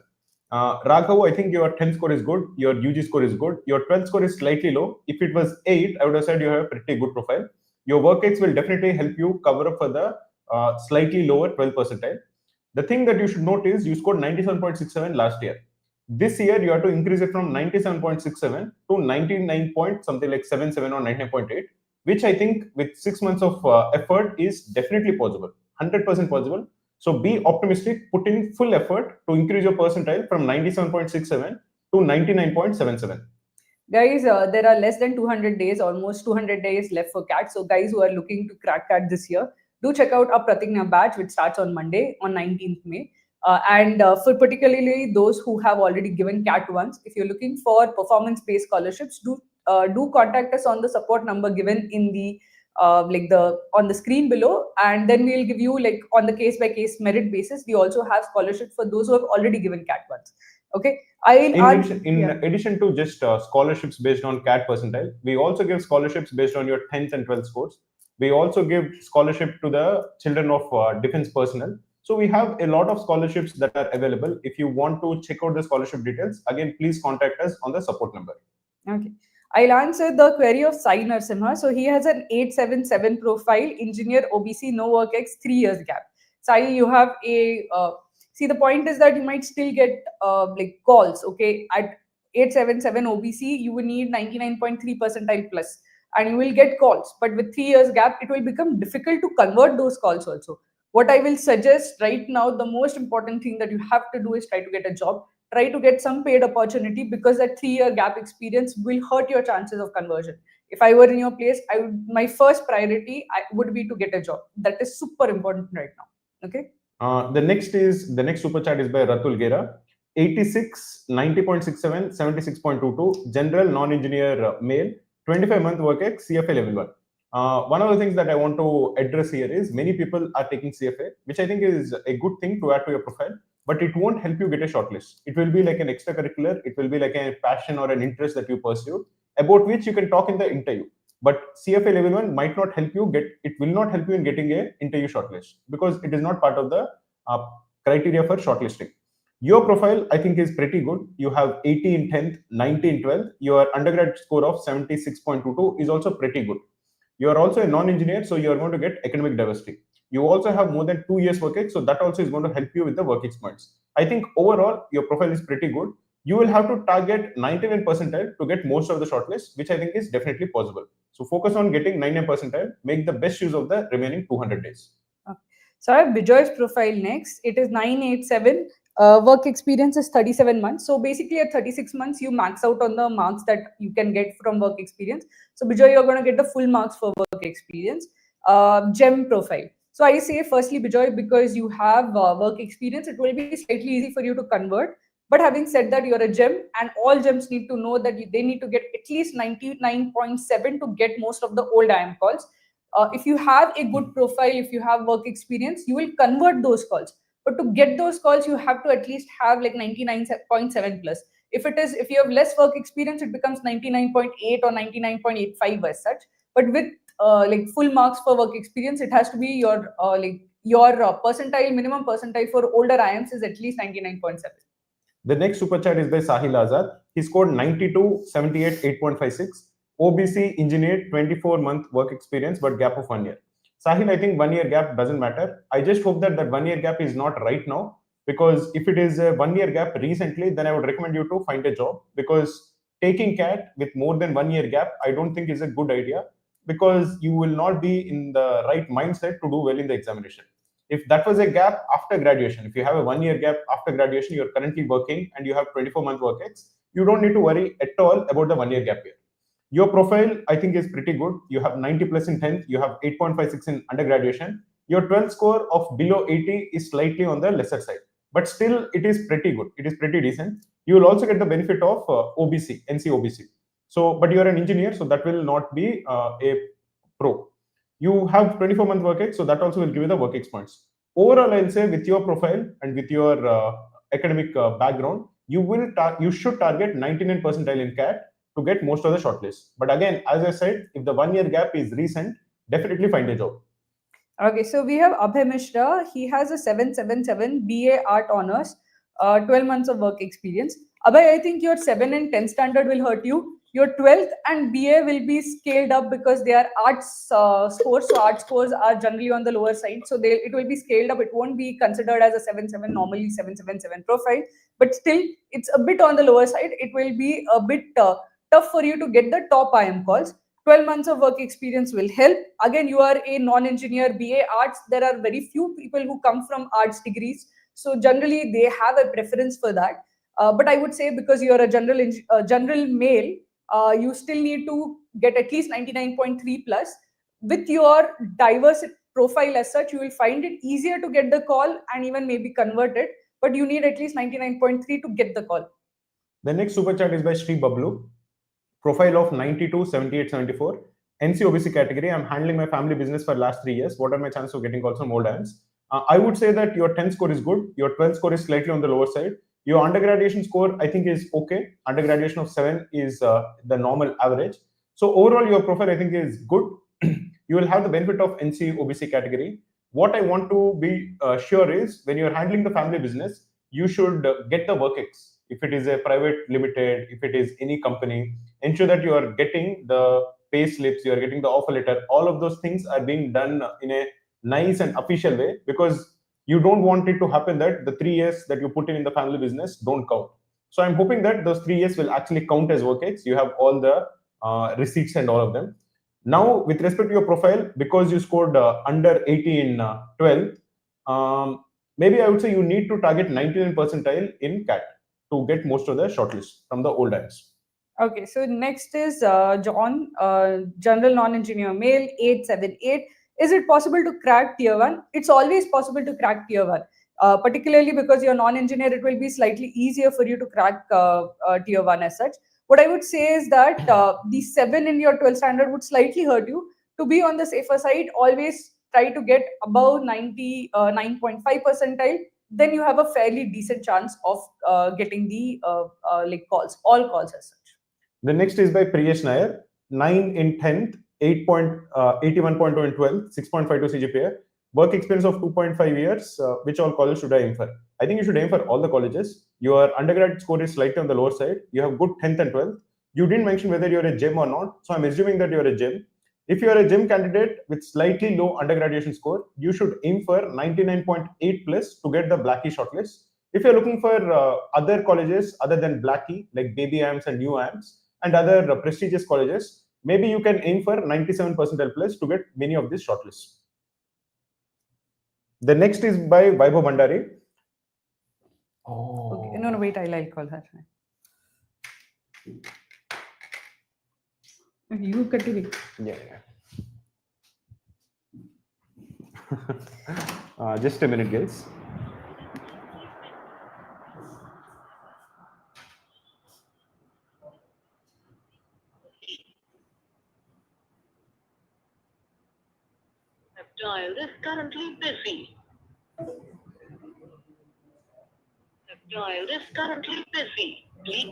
Raghav, I think your 10 score is good. Your UG score is good. Your 12 score is slightly low. If it was 8, I would have said you have a pretty good profile. Your work ex will definitely help you cover up for the slightly lower 12 percentile. The thing that you should note is you scored 97.67 last year. This year you have to increase it from 97.67 to 99 point something like 77 or 99.8, which I think with 6 months of effort is definitely possible, 100% possible. So be optimistic, put in full effort to increase your percentile from 97.67 to 99.77. Guys, there are less than 200 days, almost 200 days left for CAT. So guys who are looking to crack CAT this year, do check out our Pratika batch, which starts on Monday, on 19th May. And for particularly those who have already given CAT once, if you're looking for performance-based scholarships, do contact us on the support number given in the on the screen below, and then we'll give you like on the case-by-case merit basis. We also have scholarships for those who have already given CAT once. Okay. In addition to just scholarships based on CAT percentile, we also give scholarships based on your 10th and 12th scores. We also give scholarship to the children of defense personnel. So we have a lot of scholarships that are available. If you want to check out the scholarship details, again, please contact us on the support number. Okay. I'll answer the query of Sai Narsimha. So he has an 877 profile, engineer, OBC, no work ex, 3 years gap. Sai, you have a see, the point is that you might still get like calls. Okay, at 877 OBC, you will need 99.3 percentile plus, and you will get calls. But with 3 years gap, it will become difficult to convert those calls also. What I will suggest right now, the most important thing that you have to do is try to get a job. Try to get some paid opportunity, because that 3-year gap experience will hurt your chances of conversion. If I were in your place, my first priority would be to get a job. That is super important right now. Okay. The next super chat is by Ratul Gera. 86, 90.67, 76.22, general non-engineer male, 25-month work ex, CFA level 1. One of the things that I want to address here is many people are taking CFA, which I think is a good thing to add to your profile, but it won't help you get a shortlist. It will be like an extracurricular, it will be like a passion or an interest that you pursue, about which you can talk in the interview. But CFA level 1 might not help you it will not help you in getting a interview shortlist, because it is not part of the criteria for shortlisting. Your profile, I think, is pretty good. You have 80 in 10th, 90 in 12th. Your undergrad score of 76.22 is also pretty good. You are also a non-engineer, so you are going to get academic diversity. You also have more than 2 years work ex, so that also is going to help you with the work experience. I think overall, your profile is pretty good. You will have to target 99 percentile to get most of the shortlist, which I think is definitely possible. So focus on getting 99 percentile, make the best use of the remaining 200 days. Okay. So I have Bijoy's profile next. It is 987. Work experience is 37 months. So basically at 36 months, you max out on the marks that you can get from work experience. So Bijoy, you're going to get the full marks for work experience. Gem profile. So I say firstly, Bijoy, because you have work experience, it will be slightly easy for you to convert. But having said that, you're a gem, and all gems need to know that they need to get at least 99.7 to get most of the old IIM calls. If you have a good profile, if you have work experience, you will convert those calls. But to get those calls, you have to at least have like 99.7 plus. If you have less work experience, it becomes 99.8 or 99.85 as such. But with like full marks for work experience, it has to be your percentile, minimum percentile for older IIMs is at least 99.7. The next super chat is by Sahil Azad. He scored 92, 78, 8.56. OBC engineer, 24-month work experience, but gap of 1 year. Sahil, I think 1 year gap doesn't matter. I just hope that 1 year gap is not right now, because if it is a 1 year gap recently, then I would recommend you to find a job, because taking CAT with more than 1 year gap, I don't think is a good idea, because you will not be in the right mindset to do well in the examination. If that was a gap after graduation, if you have a 1 year gap after graduation, you're currently working and you have 24-month work ex, you don't need to worry at all about the 1 year gap here. Your profile, I think, is pretty good. You have 90 plus in 10th, you have 8.56 in undergraduation. Your 12th score of below 80 is slightly on the lesser side, but still it is pretty good. It is pretty decent. You will also get the benefit of OBC, NC OBC. So, but you are an engineer, so that will not be a pro. You have 24-month work ex, so that also will give you the work ex points. Overall, I'll say with your profile and with your academic background, you should target 99 percentile in CAT to get most of the shortlist. But again, as I said, if the 1 year gap is recent, definitely find a job. Okay, so we have Abhay Mishra. He has a 777 BA Art Honors, 12 months of work experience. Abhay, I think your 7 and 10 standard will hurt you. Your 12th and BA will be scaled up because they are arts scores. So art scores are generally on the lower side. So it will be scaled up. It won't be considered as a 7.7, normally 7.77 profile. But still, it's a bit on the lower side. It will be a bit tough for you to get the top IIM calls. 12 months of work experience will help. Again, you are a non-engineer, BA arts. There are very few people who come from arts degrees. So generally, they have a preference for that. But I would say because you're a general male, you still need to get at least 99.3 plus. With your diverse profile as such, you will find it easier to get the call and even maybe convert it. But you need at least 99.3 to get the call. The next super chat is by Sri Bablu. Profile of 92, 78, 74. NC OBC category. I'm handling my family business for last 3 years. What are my chances of getting calls from old hands? I would say that your 10th score is good. Your 12th score is slightly on the lower side. Your undergraduation score, I think, is okay. Undergraduation of 7 is the normal average. So overall, your profile, I think, is good. You will have the benefit of NC OBC category. What I want to be sure is when you're handling the family business, you should get the work ex. If it is a private limited, if it is any company, ensure that you are getting the pay slips, you are getting the offer letter. All of those things are being done in a nice and official way, because you don't want it to happen that the 3 years that you put in the family business don't count. So I'm hoping that those 3 years will actually count as work ex. You have all the receipts and all of them. Now, with respect to your profile, because you scored under 80 in 12th, maybe I would say you need to target 99 percentile in CAT to get most of the shortlist from the old hands. Okay, so next is John, general non-engineer male, 878. Is it possible to crack tier 1? It's always possible to crack tier 1. Particularly because you're non-engineer, it will be slightly easier for you to crack tier 1 as such. What I would say is that the 7 in your 12th standard would slightly hurt you. To be on the safer side, always try to get above 99.5 percentile. Then you have a fairly decent chance of getting the calls, all calls as such. The next is by Priyesh Nair, 9 in 10th, 81.2 in 12th, 6.52 CGPA, work experience of 2.5 years. Which all colleges should I aim for? I think you should aim for all the colleges. Your undergrad score is slightly on the lower side. You have good 10th and 12th. You didn't mention whether you're a GEM or not, so I'm assuming that you're a GEM. If you're a GEM candidate with slightly low undergraduation score, you should aim for 99.8 plus to get the Blackie shortlist. If you're looking for other colleges other than Blackie, like Baby IIMs and New IIMs, and other prestigious colleges, maybe you can aim for 97 percentile plus to get many of these shortlists. The next is by Vaibhav Bhandari. Oh. Okay. No, wait, I'll call her. You continue. Yeah. Just a minute, guys. Dial is currently busy. Dial is currently busy. Please.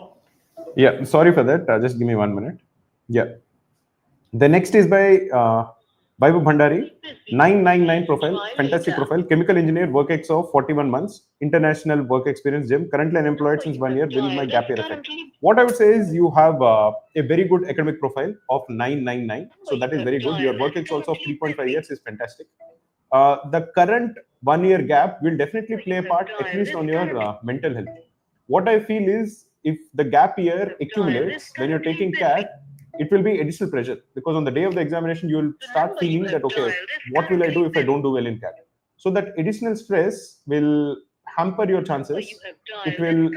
Yeah, sorry for that. Just give me 1 minute. Yeah. The next is by Vaibhav Bhandari, 999 profile, fantastic profile, chemical engineer, work ex of 41 months, international work experience, GEM, currently unemployed since 1 year, will my gap year effect? What I would say is you have a very good academic profile of 999, so that is very good. Your work ex also of 3.5 years is fantastic. The current 1 year gap will definitely play a part, at least on your mental health. What I feel is if the gap year accumulates when you're taking CAT, it will be additional pressure, because on the day of the examination, you will start feeling that, okay, what will I do if I don't do well in CAT? So that additional stress will hamper your chances. It will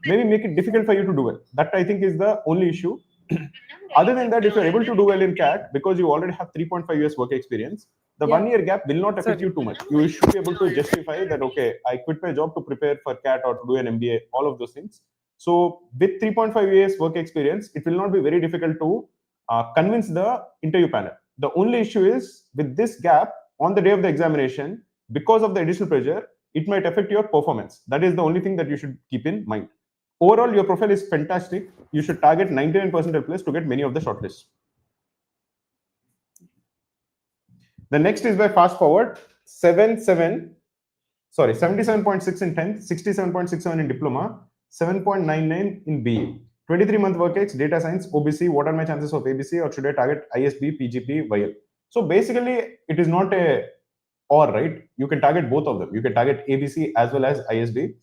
maybe make it difficult for you to do well. That I think is the only issue. Other than that, if you're able to do well in CAT, because you already have 3.5 years work experience, the Yeah. 1 year gap will not affect Sorry. you too much. You should be able to justify that, okay, I quit my job to prepare for CAT or to do an MBA, all of those things. So with 3.5 years work experience, it will not be very difficult to convince the interview panel. The only issue is with this gap on the day of the examination, because of the additional pressure, it might affect your performance. That is the only thing that you should keep in mind. Overall, your profile is fantastic. You should target 99% plus to get many of the shortlists. The next is by fast forward 77.6 in 10th, 67.67 in diploma, 7.99 in BE. 23-month work ex, data science, OBC. What are my chances of ABC, or should I target ISB, PGP, YL? So basically, it is not a or, right? You can target both of them. You can target ABC as well as ISB.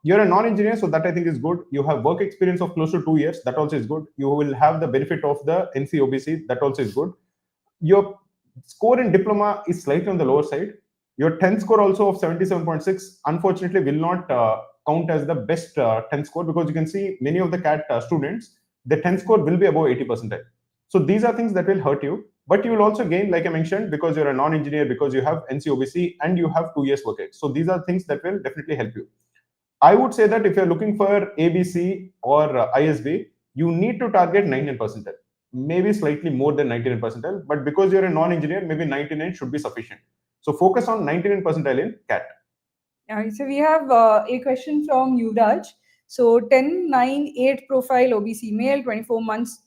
You're a non-engineer, so that I think is good. You have work experience of close to 2 years. That also is good. You will have the benefit of the NC OBC. That also is good. Your score in diploma is slightly on the lower side. Your 10th score also of 77.6, unfortunately, will not count as the best 10th score, because you can see many of the CAT students, the 10th score will be above 80%. So these are things that will hurt you, but you will also gain, like I mentioned, because you're a non-engineer, because you have NCOBC and you have 2 years work ex. So these are things that will definitely help you. I would say that if you're looking for ABC or ISB, you need to target 99%, maybe slightly more than 99%, but because you're a non-engineer, maybe 99 should be sufficient. So focus on 99% in CAT. So we have a question from Yuvraj. So 10-9-8 profile, OBC male, 24 months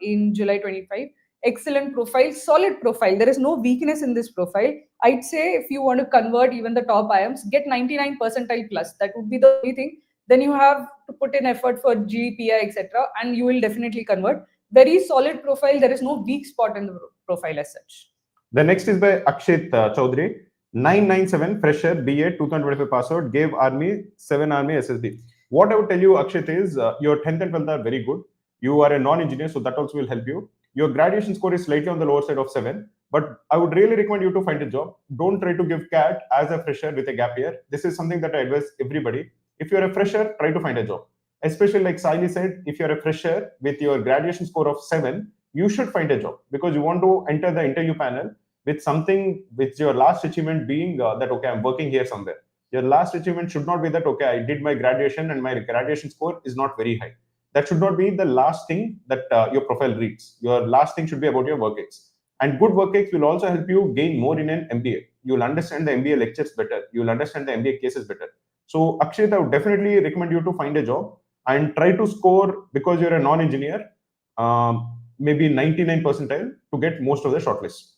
in July 25. Excellent profile, solid profile. There is no weakness in this profile. I'd say if you want to convert even the top IIMs, get 99 percentile plus. That would be the only thing. Then you have to put in effort for GDPI, etc., and you will definitely convert. Very solid profile. There is no weak spot in the profile as such. The next is by Akshit Chaudhary. 997 fresher BA 2025 pass out, gave army 7 army SSD. What I would tell you, Akshit, is your 10th and 12th are very good. You are a non-engineer, so that also will help you. Your graduation score is slightly on the lower side of 7, but I would really recommend you to find a job. Don't try to give CAT as a fresher with a gap year. This is something that I advise everybody. If you're a fresher, try to find a job. Especially like Sayali said, if you're a fresher with your graduation score of 7, you should find a job, because you want to enter the interview panel with something, with your last achievement being that, okay, I'm working here somewhere. Your last achievement should not be that, okay, I did my graduation and my graduation score is not very high. That should not be the last thing that your profile reads. Your last thing should be about your work ex. And good work ex will also help you gain more in an MBA. You'll understand the MBA lectures better. You'll understand the MBA cases better. So Akshay, I would definitely recommend you to find a job and try to score, because you're a non-engineer, maybe 99 percentile to get most of the shortlists.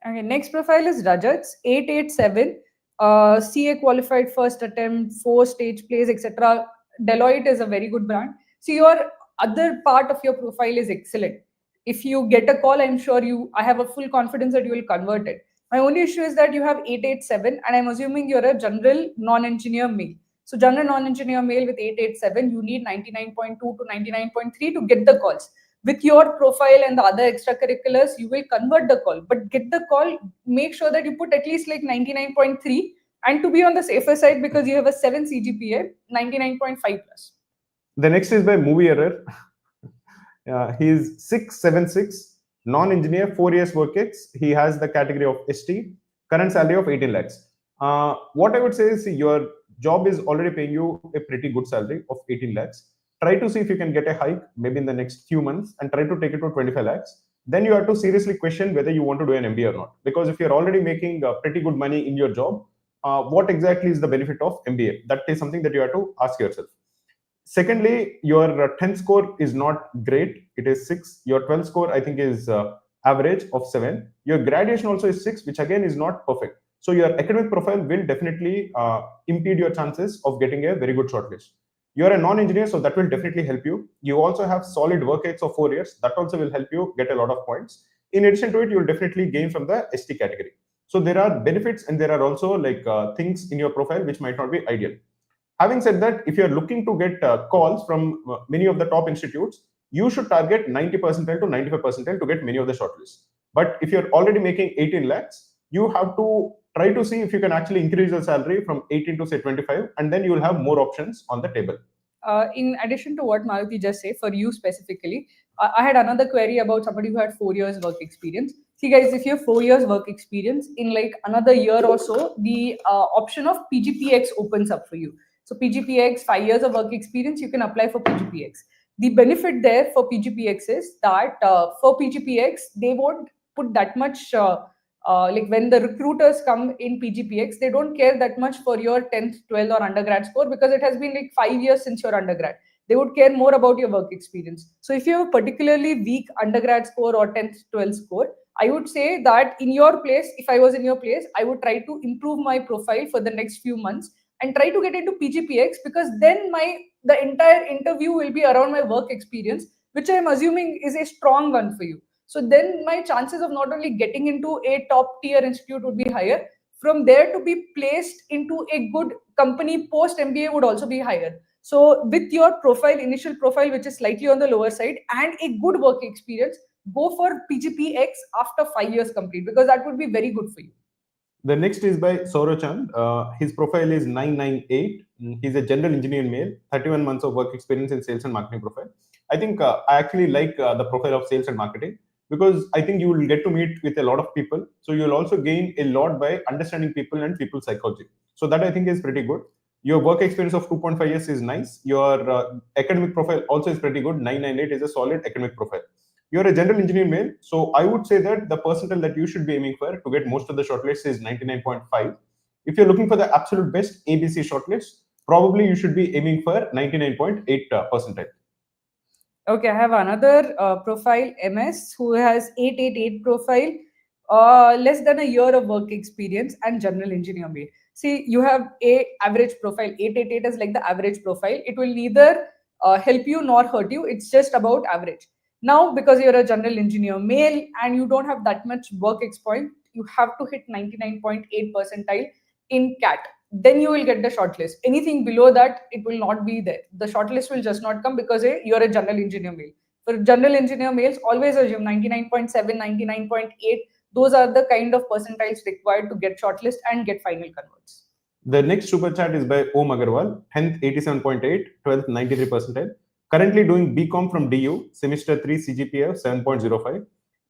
Okay, next profile is Rajat's 887, CA qualified first attempt, 4 stage plays, etc. Deloitte is a very good brand. So your other part of your profile is excellent. If you get a call, I'm sure I have a full confidence that you will convert it. My only issue is that you have 887, and I'm assuming you're a general non-engineer male. So general non-engineer male with 887, you need 99.2 to 99.3 to get the calls. With your profile and the other extracurriculars, you will convert the call, but get the call, make sure that you put at least like 99.3, and to be on the safer side, because you have a 7 CGPA, 99.5 plus. The next is by movie error. He's 676, non-engineer, 4 years work ex. He has the category of ST, current salary of 18 lakhs. What I would say is, your job is already paying you a pretty good salary of 18 lakhs. Try to see if you can get a hike maybe in the next few months, and try to take it to 25 lakhs. Then you have to seriously question whether you want to do an MBA or not. Because if you're already making pretty good money in your job, what exactly is the benefit of MBA? That is something that you have to ask yourself. Secondly, your 10th score is not great. It is 6. Your 12th score, I think, is average of 7. Your graduation also is 6, which again is not perfect. So your academic profile will definitely impede your chances of getting a very good shortlist. You're a non-engineer, so that will definitely help you. You also have solid work ex of 4 years. That also will help you get a lot of points. In addition to it, you'll definitely gain from the ST category. So there are benefits, and there are also like things in your profile which might not be ideal. Having said that, if you're looking to get calls from many of the top institutes, you should target 90 percentile to 95 percentile to get many of the shortlists. But if you're already making 18 lakhs, you have to try to see if you can actually increase your salary from 18 to say 25, and then you will have more options on the table. in addition to what Maruti just said, for you specifically, I had another query about somebody who had 4 years work experience. See, guys, if you have 4 years work experience, in like another year or so, the option of PGPX opens up for you. So PGPX, 5 years of work experience, you can apply for PGPX. The benefit there for PGPX is that for PGPX, they won't put that much. Like when the recruiters come in PGPX, they don't care that much for your 10th, 12th or undergrad score because it has been like 5 years since your undergrad. They would care more about your work experience. So if you have a particularly weak undergrad score or 10th, 12th score, I would say that in your place, if I was in your place, I would try to improve my profile for the next few months and try to get into PGPX because then the entire interview will be around my work experience, which I'm assuming is a strong one for you. So then my chances of not only getting into a top tier institute would be higher, from there to be placed into a good company post MBA would also be higher. So with your profile, initial profile, which is slightly on the lower side, and a good work experience, go for PGPX after 5 years complete because that would be very good for you. The next is by Saurachan. His profile is 998. He's a general engineer male, 31 months of work experience in sales and marketing profile. I think I actually like the profile of sales and marketing because I think you will get to meet with a lot of people. So you'll also gain a lot by understanding people and people psychology. So that I think is pretty good. Your work experience of 2.5 years is nice. Your academic profile also is pretty good. 998 is a solid academic profile. You're a general engineer male, so I would say that the percentile that you should be aiming for to get most of the shortlists is 99.5. If you're looking for the absolute best ABC shortlist, probably you should be aiming for 99.8 percentile. Okay, I have another profile, MS, who has 888 profile, less than a year of work experience and general engineer male. See, you have a average profile. 888 is like the average profile. It will neither help you nor hurt you. It's just about average. Now, because you're a general engineer male and you don't have that much work experience, you have to hit 99.8 percentile in CAT. Then you will get the shortlist. Anything below that, it will not be there. The shortlist will just not come because you're a general engineer male. For general engineer males, always assume 99.7, 99.8. Those are the kind of percentiles required to get shortlist and get final converts. The next super chat is by Om Agarwal, 10th 87.8, 12th 93 percentile. Currently doing BCom from DU, semester 3 CGPA of 7.05.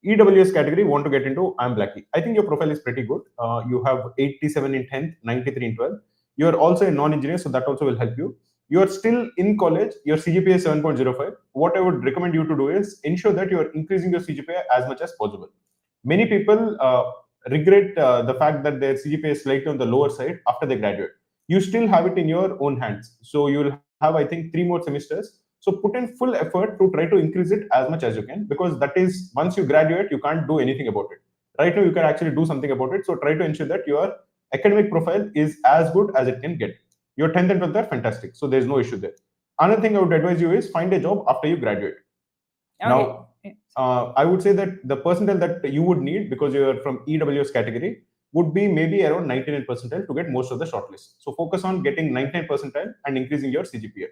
EWS category, want to get into I'm Blackie. I think your profile is pretty good. You have 87 in 10th, 93 in 12th. You are also a non-engineer, so that also will help you. You are still in college, your CGPA is 7.05. What I would recommend you to do is ensure that you are increasing your CGPA as much as possible. Many people regret the fact that their CGPA is slightly on the lower side after they graduate. You still have it in your own hands. So you will have, I think, 3 more semesters. So put in full effort to try to increase it as much as you can, because that is, once you graduate, you can't do anything about it. Right now, you can actually do something about it. So try to ensure that your academic profile is as good as it can get. Your 10th and 12th are fantastic. So there's no issue there. Another thing I would advise you is find a job after you graduate. Okay. Now, I would say that the percentile that you would need, because you're from EWS category, would be maybe around 99 percentile to get most of the shortlist. So focus on getting 99 percentile and increasing your CGPA.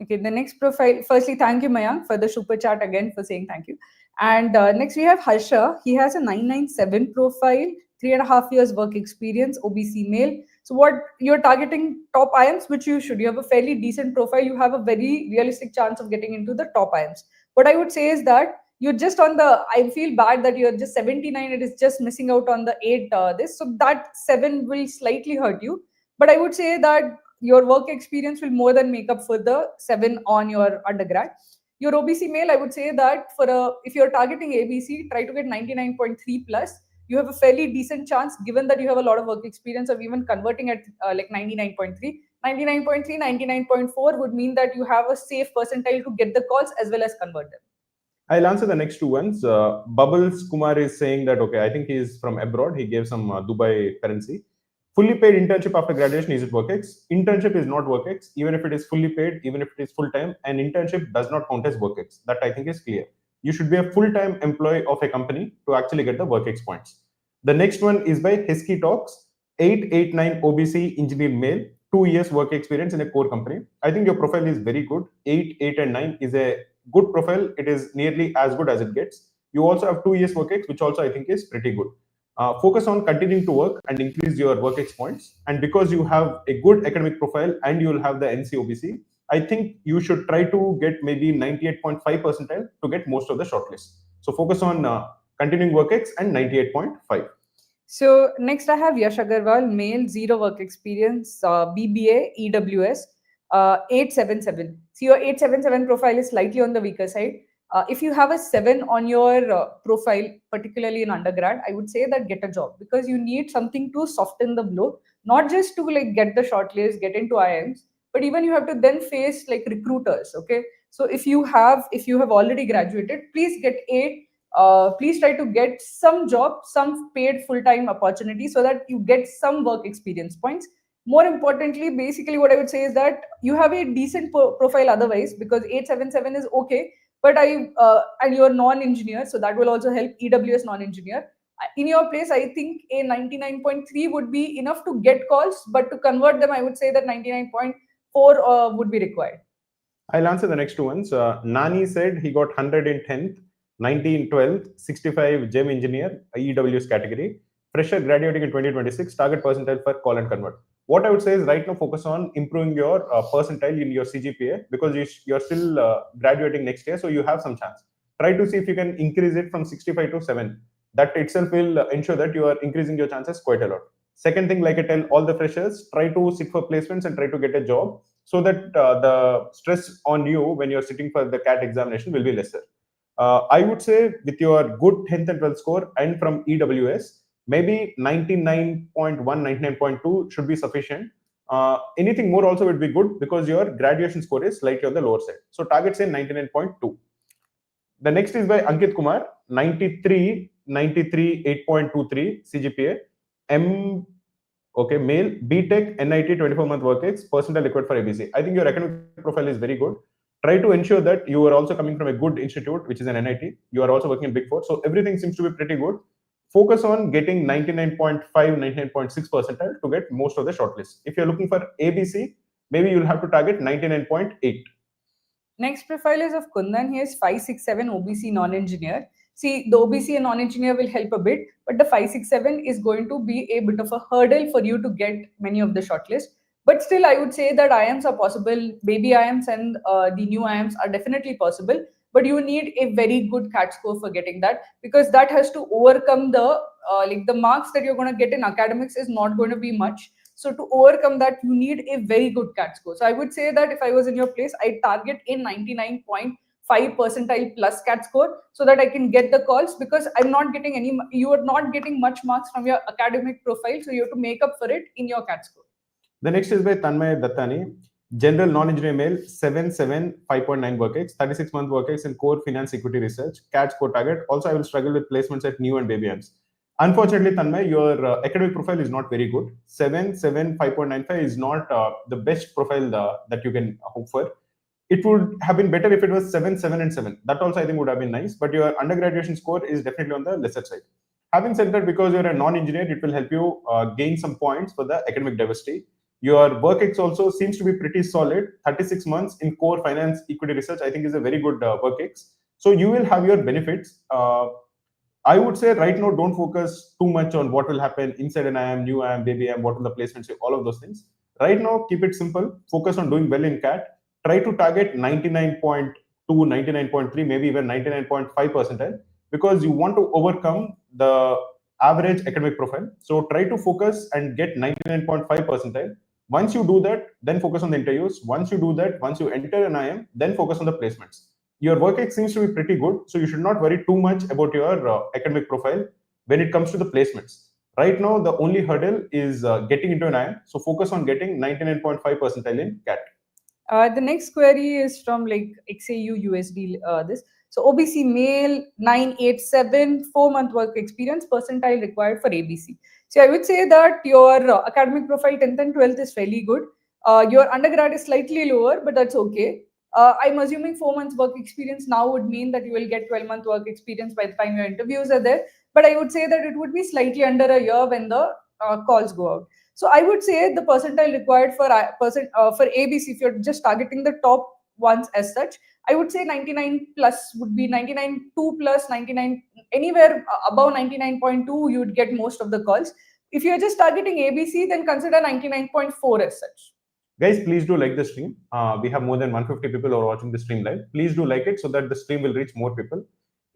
Okay, the next profile. Firstly, thank you, Mayank, for the super chat again for saying thank you. And next we have Harsha. He has a 997 profile, 3.5 years work experience, OBC male. So what you're targeting top IIMs, which you should. You have a fairly decent profile. You have a very realistic chance of getting into the top IIMs. What I would say is that you're just on the, I feel bad that you're just 79. It is just missing out on the 8 this. So that 7 will slightly hurt you. But I would say that your work experience will more than make up for the 7 on your undergrad. Your OBC male, I would say that if you're targeting ABC, try to get 99.3 plus. You have a fairly decent chance, given that you have a lot of work experience, of even converting at like 99.3. 99.3, 99.4 would mean that you have a safe percentile to get the calls as well as convert them. I'll answer the next 2 ones. Bubbles Kumar is saying that, okay, I think he's from abroad. He gave some Dubai currency. Fully paid internship after graduation, is it WorkX? Internship is not WorkX. Even if it is fully paid, even if it is full-time, an internship does not count as WorkX. That I think is clear. You should be a full-time employee of a company to actually get the WorkX points. The next one is by Hesky Talks, 889 OBC engineer male, 2 years work experience in a core company. I think your profile is very good. 8, 8 and 9 is a good profile. It is nearly as good as it gets. You also have 2 years WorkX, which also I think is pretty good. Focus on continuing to work and increase your WorkX points. And because you have a good academic profile and you will have the NCOBC, I think you should try to get maybe 98.5 percentile to get most of the shortlist. So focus on continuing work and 98.5. So next I have Yash Agarwal, male, 0 work experience, BBA, EWS, 877. So your 877 profile is slightly on the weaker side. If you have a 7 on your profile, particularly in undergrad, I would say that get a job, because you need something to soften the blow, not just to like get the shortlist, get into IIMs, but even you have to then face like recruiters. Okay, so if you have already graduated, please get a please try to get some job, some paid full-time opportunity, so that you get some work experience points. More importantly, basically what I would say is that you have a decent profile otherwise, because 877 is okay, but and you're non-engineer, so that will also help. EWS non-engineer, in your place I think a 99.3 would be enough to get calls, but to convert them I would say that 99.4 would be required. I'll answer the next two ones. Nani said he got 100 in 10th, 90 in 12th, 65 GEM engineer, EWS category. Fresher graduating in 2026, target percentile for call and convert. What I would say is right now focus on improving your percentile in your CGPA, because you're still graduating next year, so you have some chance. Try to see if you can increase it from 65 to 7. That itself will ensure that you are increasing your chances quite a lot. Second thing, like I tell all the freshers, try to sit for placements and try to get a job, so that the stress on you when you're sitting for the CAT examination will be lesser. I would say with your good 10th and 12th score and from EWS, maybe 99.1, 99.2 should be sufficient. Anything more also would be good, because your graduation score is slightly on the lower side. So target say 99.2. The next is by Ankit Kumar, 93, 8.23 CGPA, okay, male, BTech, NIT, 24-month work ex, percentile required for ABC. I think your academic profile is very good. Try to ensure that you are also coming from a good institute, which is an NIT. You are also working in Big Four. So everything seems to be pretty good. Focus on getting 99.5, 99.6 percentile to get most of the shortlist. If you're looking for ABC, maybe you'll have to target 99.8. Next profile is of Kundan. He is 567 OBC non-engineer. See, the OBC and non-engineer will help a bit, but the 567 is going to be a bit of a hurdle for you to get many of the shortlist. But still, I would say that IIMs are possible. Baby IIMs and the new IIMs are definitely possible. But you need a very good CAT score for getting that, because that has to overcome the like the marks that you're going to get in academics is not going to be much. So to overcome that, you need a very good CAT score. So I would say that if I was in your place, I target a 99.5 percentile plus CAT score, so that I can get the calls, because I'm not getting any. You are not getting much marks from your academic profile, so you have to make up for it in your CAT score. The next is by Tanmay Dattani, general non-engineer male, 7.7, 5.9 work ex, 36-month work ex in core finance equity research, CAT score target. Also, I will struggle with placements at new and baby IIMs. Unfortunately, Tanmay, your academic profile is not very good. 7, 5.95 is not the best profile that you can hope for. It would have been better if it was 7, 7, and 7. That also I think would have been nice, but your undergraduation score is definitely on the lesser side. Having said that, because you're a non-engineer, it will help you gain some points for the academic diversity. Your work ex also seems to be pretty solid. 36 months in core finance equity research, I think is a very good work ex. So you will have your benefits. I would say right now, don't focus too much on what will happen inside an IIM, new IIM, baby IIM, what will the placements be, all of those things. Right now, keep it simple. Focus on doing well in CAT. Try to target 99.2, 99.3, maybe even 99.5 percentile, because you want to overcome the average academic profile. So try to focus and get 99.5 percentile. Once you do that, then focus on the interviews. Once you do that, once you enter an IIM, then focus on the placements. Your work ex seems to be pretty good, so you should not worry too much about your academic profile when it comes to the placements. Right now, the only hurdle is getting into an IIM, so focus on getting 99.5 percentile in CAT. The next query is from like XAU USD. This so OBC male 987 4-month work experience, percentile required for ABC. So I would say that your academic profile 10th and 12th is fairly good. Your undergrad is slightly lower, but that's okay. I'm assuming 4 months work experience now would mean that you will get 12-month work experience by the time your interviews are there. But I would say that it would be slightly under a year when the calls go out. So I would say the percentile required for for ABC, if you're just targeting the top ones as such, I would say 99 plus would be 99.2 plus 99, anywhere above 99.2, you would get most of the calls. If you're just targeting ABC, then consider 99.4 as such. Guys, please do like the stream. We have more than 150 people who are watching the stream live. Please do like it so that the stream will reach more people.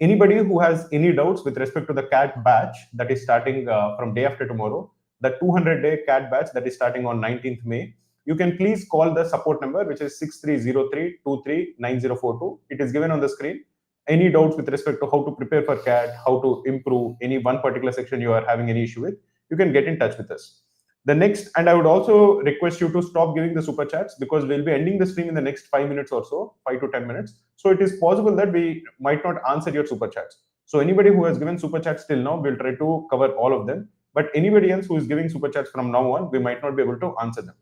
Anybody who has any doubts with respect to the CAT batch that is starting from day after tomorrow, the 200-day CAT batch that is starting on 19th May, you can please call the support number, which is 6303-239042. It is given on the screen. Any doubts with respect to how to prepare for CAT, how to improve any one particular section you are having any issue with, you can get in touch with us. The next, and I would also request you to stop giving the super chats because we'll be ending the stream in the next 5 minutes or so, 5 to 10 minutes. So it is possible that we might not answer your super chats. So anybody who has given super chats till now, we'll try to cover all of them. But anybody else who is giving super chats from now on, we might not be able to answer them.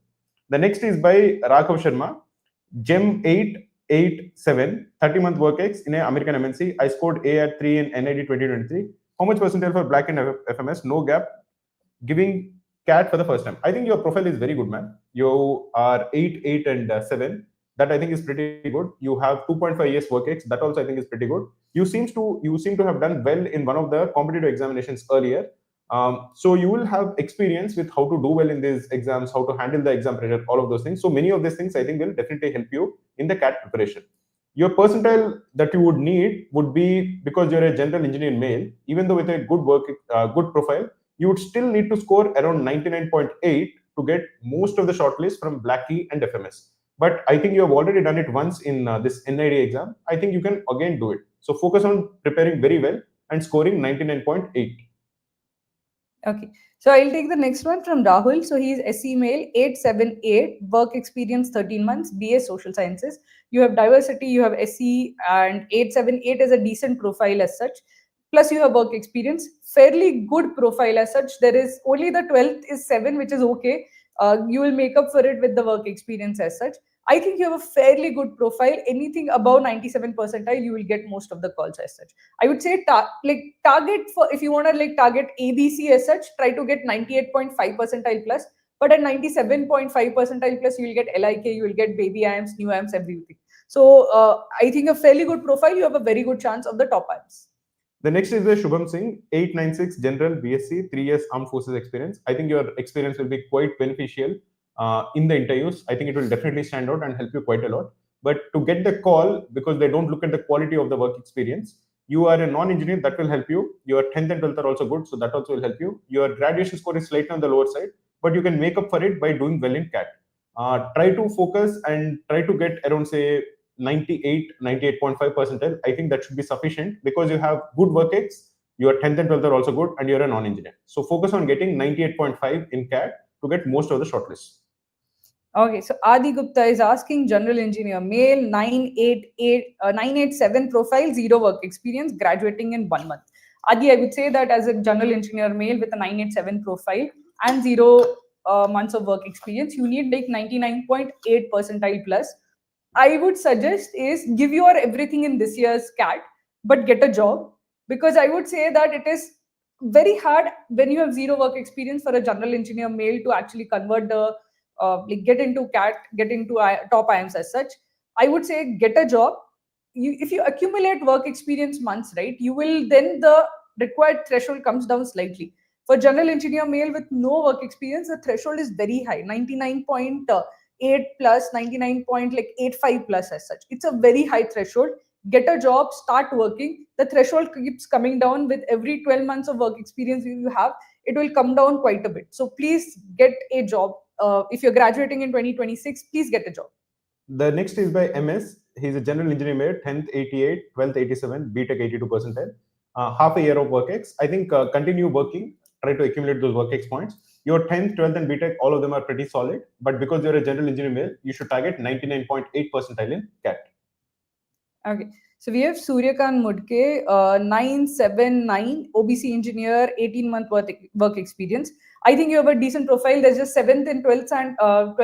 The next is by Raghav Sharma, Gem 887, 30-month work ex in an American MNC. I scored A at 3 in NID 2023. How much percentile for black and FMS? No gap. Giving CAT for the first time. I think your profile is very good, man. You are 8, 8, and 7. That I think is pretty good. You have 2.5 years work ex. That also I think is pretty good. You seem to have done well in one of the competitive examinations earlier. So you will have experience with how to do well in these exams, how to handle the exam pressure, all of those things. So many of these things I think will definitely help you in the CAT preparation. Your percentile that you would need would be, because you're a general engineer male, even though with a good profile, you would still need to score around 99.8 to get most of the shortlist from Black Key and FMS. But I think you have already done it once in this NID exam. I think you can again do it. So focus on preparing very well and scoring 99.8. Okay, so I'll take the next one from Rahul. So he's SE male, 878, work experience 13 months, BA Social Sciences. You have diversity, you have SE, and 878 is a decent profile as such. Plus you have work experience, fairly good profile as such. There is only the 12th is 7, which is okay. You will make up for it with the work experience as such. I think you have a fairly good profile. Anything above 97 percentile, you will get most of the calls as such. I would say target for, if you want to target ABC as such, try to get 98.5 percentile plus. But at 97.5 percentile plus, you will get LIK, you will get baby IIMs, new IIMs, everything. So I think a fairly good profile, you have a very good chance of the top IIMs. The next is the Shubham Singh, 896 General BSc, 3 years Armed Forces experience. I think your experience will be quite beneficial in the interviews. I think it will definitely stand out and help you quite a lot. But to get the call, because they don't look at the quality of the work experience, you are a non-engineer, that will help you. Your 10th and 12th are also good, so that also will help you. Your graduation score is slightly on the lower side, but you can make up for it by doing well in CAT. Try to focus and try to get around, say, 98.5 percentile. I think that should be sufficient because you have good work ex, your 10th and 12th are also good, and you're a non-engineer. So focus on getting 98.5 in CAT to get most of the shortlists. Okay, so Adi Gupta is asking, general engineer, male, 987 profile, 0 work experience, graduating in 1 month. Adi, I would say that as a general engineer male with a 987 profile and 0 months of work experience, you need like 99.8 percentile plus. I would suggest is give your everything in this year's CAT, but get a job, because I would say that it is very hard when you have 0 work experience for a general engineer male to actually convert the get into CAT, get into top IIMs as such. I would say get a job. If you accumulate work experience months, right, you will then the required threshold comes down slightly. For general engineer male with no work experience, the threshold is very high, 99.8 plus, 99.85 plus as such. It's a very high threshold. Get a job, start working. The threshold keeps coming down with every 12 months of work experience you have. It will come down quite a bit. So please get a job. If you're graduating in 2026, please get a job. The next is by MS. He's a general engineer male, 10th 88, 12th 87, BTech 82 percentile. Half a year of work ex. I think continue working, try to accumulate those work ex points. Your 10th, 12th, and BTech, all of them are pretty solid. But because you're a general engineer male, you should target 99.8 percentile in CAT. Okay. So we have Suryakant Mudke, 979, OBC engineer, 18-month work experience. I think you have a decent profile. There's just 7th and 12th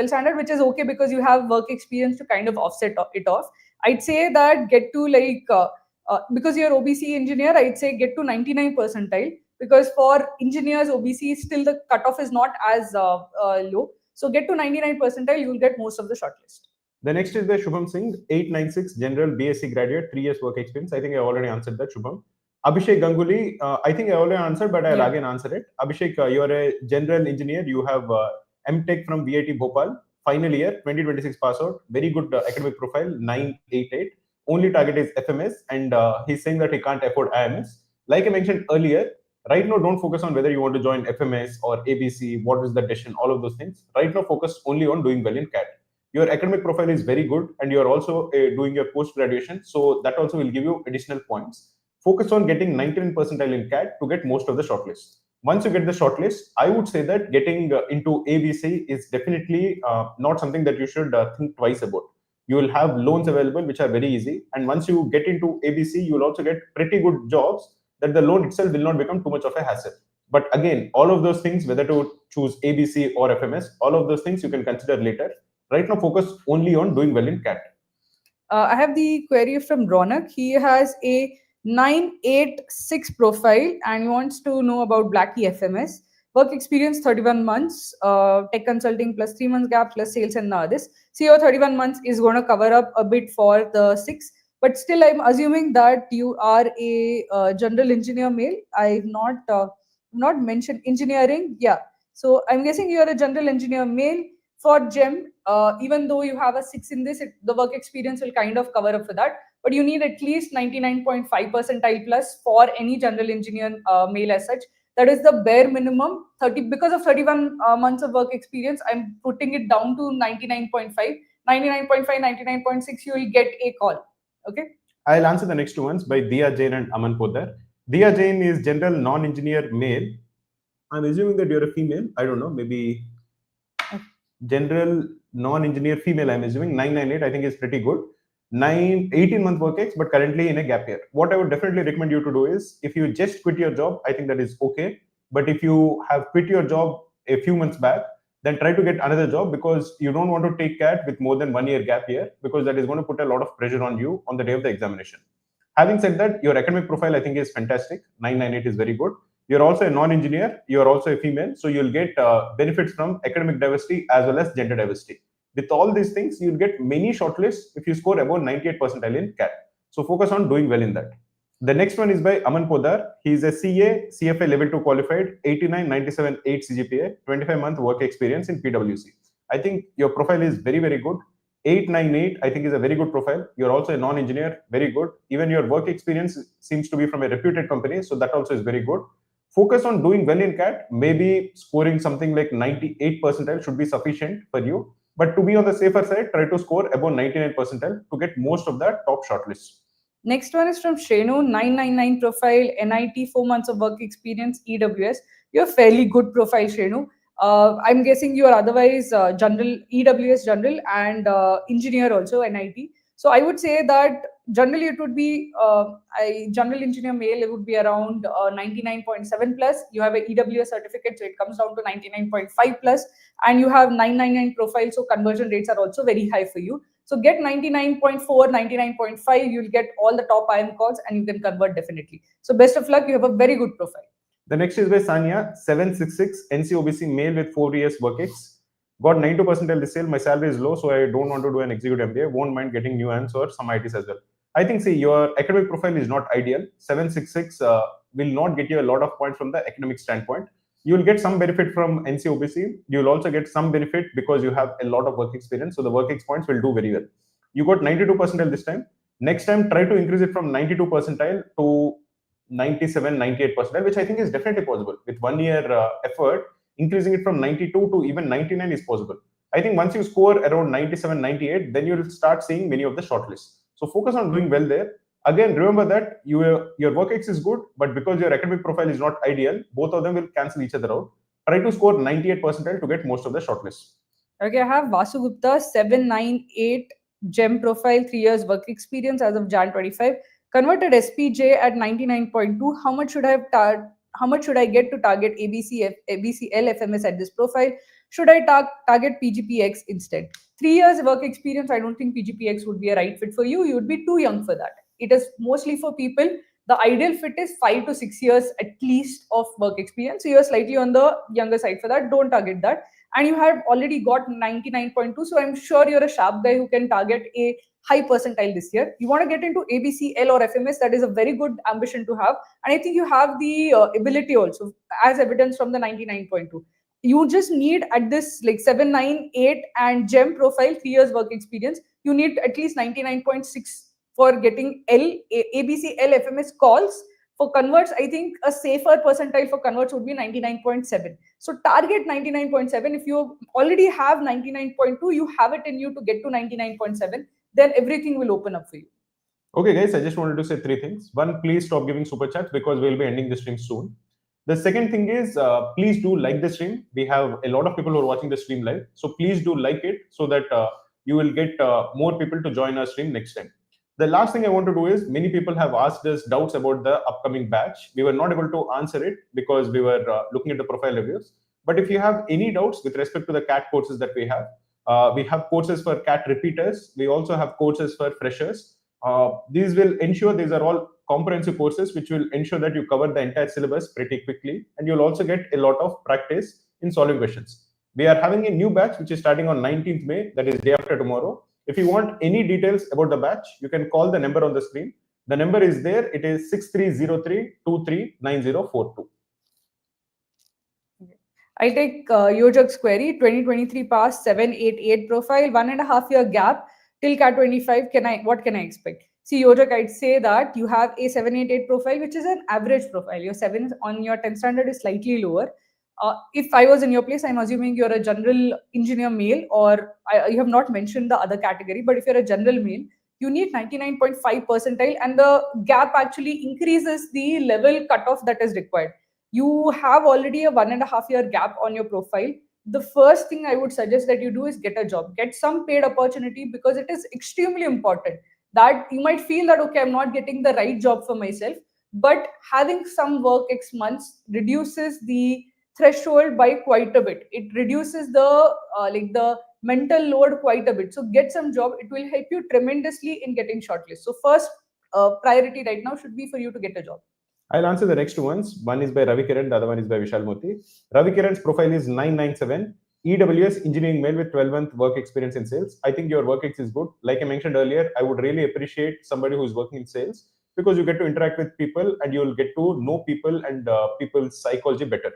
standard, which is okay because you have work experience to kind of offset it off. I'd say that get to because you're OBC engineer, I'd say get to 99 percentile, because for engineers, OBC still the cutoff is not as low. So get to 99 percentile, you will get most of the shortlist. The next is the Shubham Singh, 896, general BSc graduate, 3 years work experience. I think I already answered that, Shubham. Abhishek Ganguly, I think I already answered, but I'll again answer it. Abhishek, you are a general engineer. You have MTech from VIT Bhopal, final year, 2026 pass out, very good academic profile, 988. Only target is FMS, and he's saying that he can't afford IMS. Like I mentioned earlier, right now don't focus on whether you want to join FMS or ABC, what is the decision, all of those things. Right now focus only on doing well in CAT. Your academic profile is very good, and you're also doing your post graduation, so that also will give you additional points. Focus on getting 99 percentile in CAT to get most of the shortlist. Once you get the shortlist, I would say that getting into ABC is definitely not something that you should think twice about. You will have loans available which are very easy, and once you get into ABC, you will also get pretty good jobs that the loan itself will not become too much of a hassle. But again, all of those things, whether to choose ABC or FMS, all of those things you can consider later. Right now, focus only on doing well in CAT. I have the query from Ronak. He has a 986 profile and he wants to know about Blackie FMS. Work experience 31 months, tech consulting plus 3 months gap plus sales and others. CEO 31 months is going to cover up a bit for the 6. But still, I'm assuming that you are a general engineer male. I've not mentioned engineering. Yeah. So I'm guessing you are a general engineer male for GEM. Even though you have a 6 in this, the work experience will kind of cover up for that. But you need at least 99.5 percentile plus for any general engineer male as such. That is the bare minimum. 30 because of 31 months of work experience, I'm putting it down to 99.5. 99.5, 99.6, you will get a call. Okay. I'll answer the next two ones by Diya Jain and Aman Podar. Diya Jain is general non-engineer male. I'm assuming that you're a female. I don't know. Maybe general non-engineer female. I'm assuming 998. I think is pretty good. 18-month work ex, but currently in a gap year. What I would definitely recommend you to do is, if you just quit your job, I think that is okay. But if you have quit your job a few months back, then try to get another job, because you don't want to take CAT with more than 1 year gap year, because that is going to put a lot of pressure on you on the day of the examination. Having said that, your academic profile I think is fantastic. 998 is very good. You're also a non-engineer. You're also a female, so you'll get benefits from academic diversity as well as gender diversity. With all these things, you'll get many shortlists if you score above 98 percentile in CAT. So focus on doing well in that. The next one is by Aman Podar. He is a CA, CFA level 2 qualified, 89, 97, 8 CGPA, 25-month work experience in PwC. I think your profile is very, very good. 898, I think, is a very good profile. You're also a non-engineer, very good. Even your work experience seems to be from a reputed company, so that also is very good. Focus on doing well in CAT. Maybe scoring something like 98 percentile should be sufficient for you. But to be on the safer side, try to score above 99 percentile to get most of the top shortlists. Next one is from Shrenu, 999 profile, NIT, 4 months of work experience, EWS. You have fairly good profile, Shrenu. I'm guessing you are otherwise general, EWS general, and engineer also, NIT. So I would say that generally it would be a general engineer male, it would be around 99.7 plus. You have a EWS certificate, so it comes down to 99.5 plus, and you have 999 profile, so conversion rates are also very high for you. So get 99.4, 99.5, you'll get all the top IIM calls and you can convert definitely. So best of luck, you have a very good profile. The next is by Sanya, 766, NCOBC male with 4 years work ex. Got 92 percentile this year. My salary is low, so I don't want to do an executive MBA. Won't mind getting new nuance or some ITs as well. I think, see, your academic profile is not ideal. 766 will not get you a lot of points from the academic standpoint. You'll get some benefit from NCOBC. You'll also get some benefit because you have a lot of work experience. So the work ex points will do very well. You got 92 percentile this time. Next time, try to increase it from 92 percentile to 97, 98 percentile, which I think is definitely possible. With 1 year effort, increasing it from 92 to even 99 is possible. I think once you score around 97, 98, then you'll start seeing many of the shortlists. So focus on doing well there. Again, remember that your work ex is good, but because your academic profile is not ideal, both of them will cancel each other out. Try to score 98 percentile to get most of the shortlists. Okay, I have Vasu Gupta, 798 GEM profile, 3 years work experience as of Jan 25. Converted SPJ at 99.2. How much should I get to target ABCL FMS at this profile? Should I target PGPX instead? 3 years work experience, I don't think PGPX would be a right fit for you. You would be too young for that. It is mostly for people. The ideal fit is 5 to 6 years at least of work experience. So you're slightly on the younger side for that. Don't target that. And you have already got 99.2. So I'm sure you're a sharp guy who can target a high percentile this year. You want to get into ABCL or FMS, that is a very good ambition to have. And I think you have the ability also, as evidence from the 99.2. you just need at this like 7, 9, 8 and GEM profile, 3 years work experience. You need at least 99.6 for getting ABC, FMS calls. For converts, I think a safer percentile for converts would be 99.7. So target 99.7. If you already have 99.2, you have it in you to get to 99.7, then everything will open up for you. Okay, guys, I just wanted to say 3 things. One, please stop giving super chats because we'll be ending the stream soon. The second thing is, please do like the stream. We have a lot of people who are watching the stream live. So please do like it so that you will get more people to join our stream next time. The last thing I want to do is, many people have asked us doubts about the upcoming batch. We were not able to answer it because we were looking at the profile reviews. But if you have any doubts with respect to the CAT courses that we have courses for CAT repeaters. We also have courses for freshers. These will ensure these are all comprehensive courses which will ensure that you cover the entire syllabus pretty quickly, and you'll also get a lot of practice in solving questions. We are having a new batch which is starting on 19th May, that is day after tomorrow. If you want any details about the batch, you can call the number on the screen. The number is there. It is 6303239042. I take Yojag's query, 2023 pass 788 profile, 1.5 year gap till CAT 25. What can I expect? See, Yojag, I'd say that you have a 788 profile, which is an average profile. Your 7 on your 10 standard is slightly lower. If I was in your place, I'm assuming you're a general engineer male, or you have not mentioned the other category, but if you're a general male, you need 99.5 percentile, and the gap actually increases the level cutoff that is required. You have already a 1.5 year gap on your profile. The first thing I would suggest that you do is get a job, get some paid opportunity, because it is extremely important. That you might feel that, okay, I'm not getting the right job for myself, but having some work X months reduces the threshold by quite a bit. It reduces the the mental load quite a bit. So get some job. It will help you tremendously in getting shortlist. So first priority right now should be for you to get a job. I'll answer the next two ones. One is by Ravi Kiran, the other one is by Vishal Moti. Ravi Kiran's profile is 997. EWS engineering male with 12-month work experience in sales. I think your work ex is good. Like I mentioned earlier, I would really appreciate somebody who is working in sales, because you get to interact with people and you'll get to know people and people's psychology better.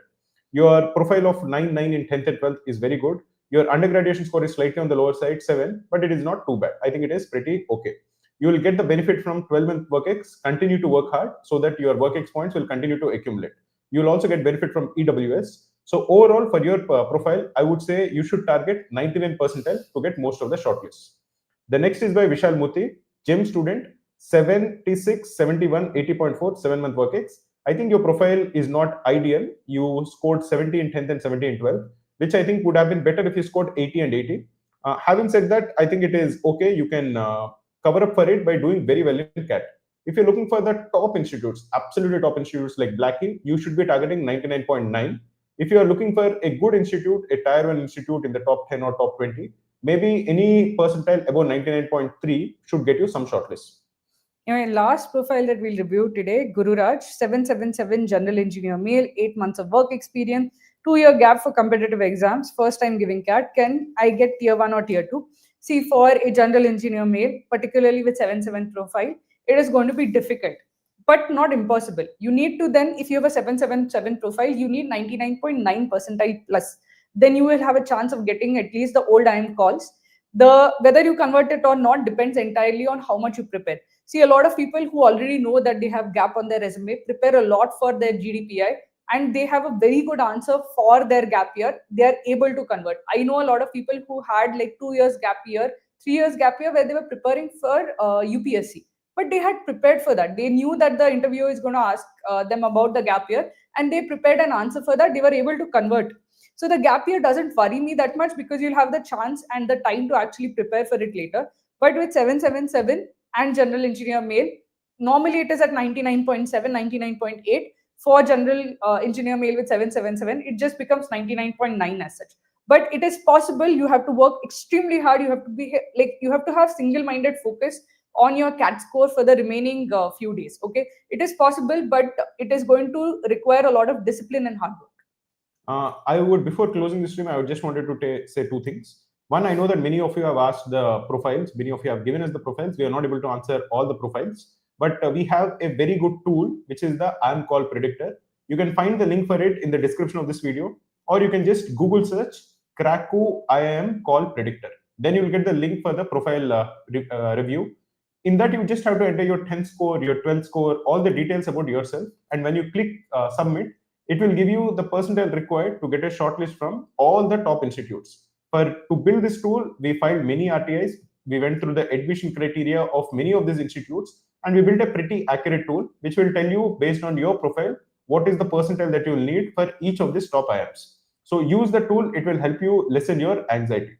Your profile of 9.9 in 10th and 12th is very good. Your undergraduation score is slightly on the lower side, 7, but it is not too bad. I think it is pretty okay. You will get the benefit from 12-month work ex. Continue to work hard so that your work ex points will continue to accumulate. You will also get benefit from EWS. So overall, for your profile, I would say you should target 99 percentile to get most of the shortlists. The next is by Vishal Moti, GEM student, 76, 71, 80.4, 7-month work ex. I think your profile is not ideal. You scored 70 in 10th and 70 in 12th, which I think would have been better if you scored 80 and 80. Having said that, I think it is okay. You can cover up for it by doing very well in CAT. If you're looking for the top institutes, absolutely top institutes like Blackie, you should be targeting 99.9. If you are looking for a good institute, a tier 1 institute in the top 10 or top 20, maybe any percentile above 99.3 should get you some shortlist. My last profile that we'll review today, Guru Raj, 777 general engineer male, 8 months of work experience, 2-year gap for competitive exams, first time giving CAT. Can I get tier 1 or tier 2? See, for a general engineer male, particularly with 7.7 profile, it is going to be difficult, but not impossible. You need to then, if you have a 7.7 profile, you need 99.9 percentile plus. Then you will have a chance of getting at least the old IIM calls. Whether you convert it or not depends entirely on how much you prepare. See, a lot of people who already know that they have gap on their resume prepare a lot for their GDPI, and they have a very good answer for their gap year. They are able to convert. I know a lot of people who had like 2 years gap year, 3 years gap year, where they were preparing for UPSC, but they had prepared for that. They knew that the interviewer is going to ask them about the gap year, and they prepared an answer for that. They were able to convert. So the gap year doesn't worry me that much, because you'll have the chance and the time to actually prepare for it later. But with 777 and general engineer male, normally it is at 99.7, 99.8. For general engineer male with 777, it just becomes 99.9 as such. But it is possible. You have to work extremely hard. You have to be like, you have to have single-minded focus on your CAT score for the remaining few days. Okay, it is possible, but it is going to require a lot of discipline and hard work. I would, before closing the stream, I would just wanted to say 2 things. One, I know that many of you have asked the profiles. Many of you have given us the profiles. We are not able to answer all the profiles, but we have a very good tool, which is the IIM Call Predictor. You can find the link for it in the description of this video. or you can just Google search Cracku IIM call Predictor. Then you will get the link for the profile review. In that, you just have to enter your 10th score, your 12th score, all the details about yourself. And when you click submit, it will give you the percentile required to get a shortlist from all the top institutes. To build this tool, we filed many RTIs. We went through the admission criteria of many of these institutes, and we built a pretty accurate tool which will tell you based on your profile what is the percentile that you will need for each of these top IIMs. So use the tool, it will help you lessen your anxiety.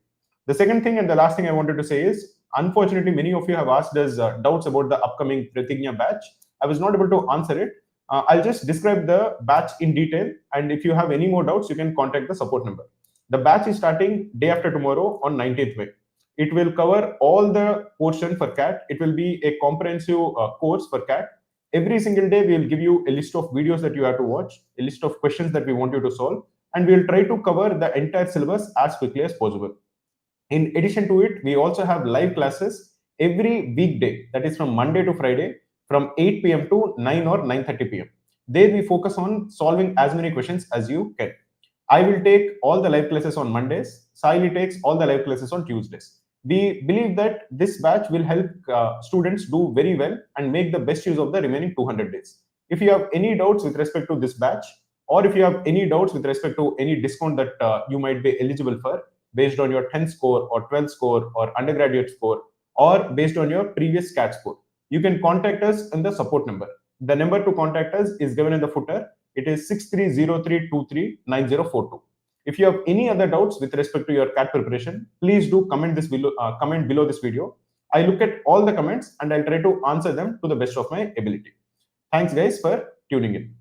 The second thing and the last thing I wanted to say is, unfortunately, many of you have asked us doubts about the upcoming Pratigna batch. I was not able to answer it. I'll just describe the batch in detail, and if you have any more doubts, you can contact the support number. The batch is starting day after tomorrow on 19th May. It will cover all the portion for CAT. It will be a comprehensive course for CAT. Every single day, we will give you a list of videos that you have to watch, a list of questions that we want you to solve, and we will try to cover the entire syllabus as quickly as possible. In addition to it, we also have live classes every weekday, that is from Monday to Friday, from 8 p.m. to 9 or 9:30 p.m. There we focus on solving as many questions as you can. I will take all the live classes on Mondays. Sayali takes all the live classes on Tuesdays. We believe that this batch will help students do very well and make the best use of the remaining 200 days. If you have any doubts with respect to this batch, or if you have any doubts with respect to any discount that you might be eligible for based on your 10th score or 12th score or undergraduate score, or based on your previous CAT score, you can contact us in the support number. The number to contact us is given in the footer. It is 6303239042. If you have any other doubts with respect to your CAT preparation, please do comment below this video. I look at all the comments and I'll try to answer them to the best of my ability. Thanks guys for tuning in.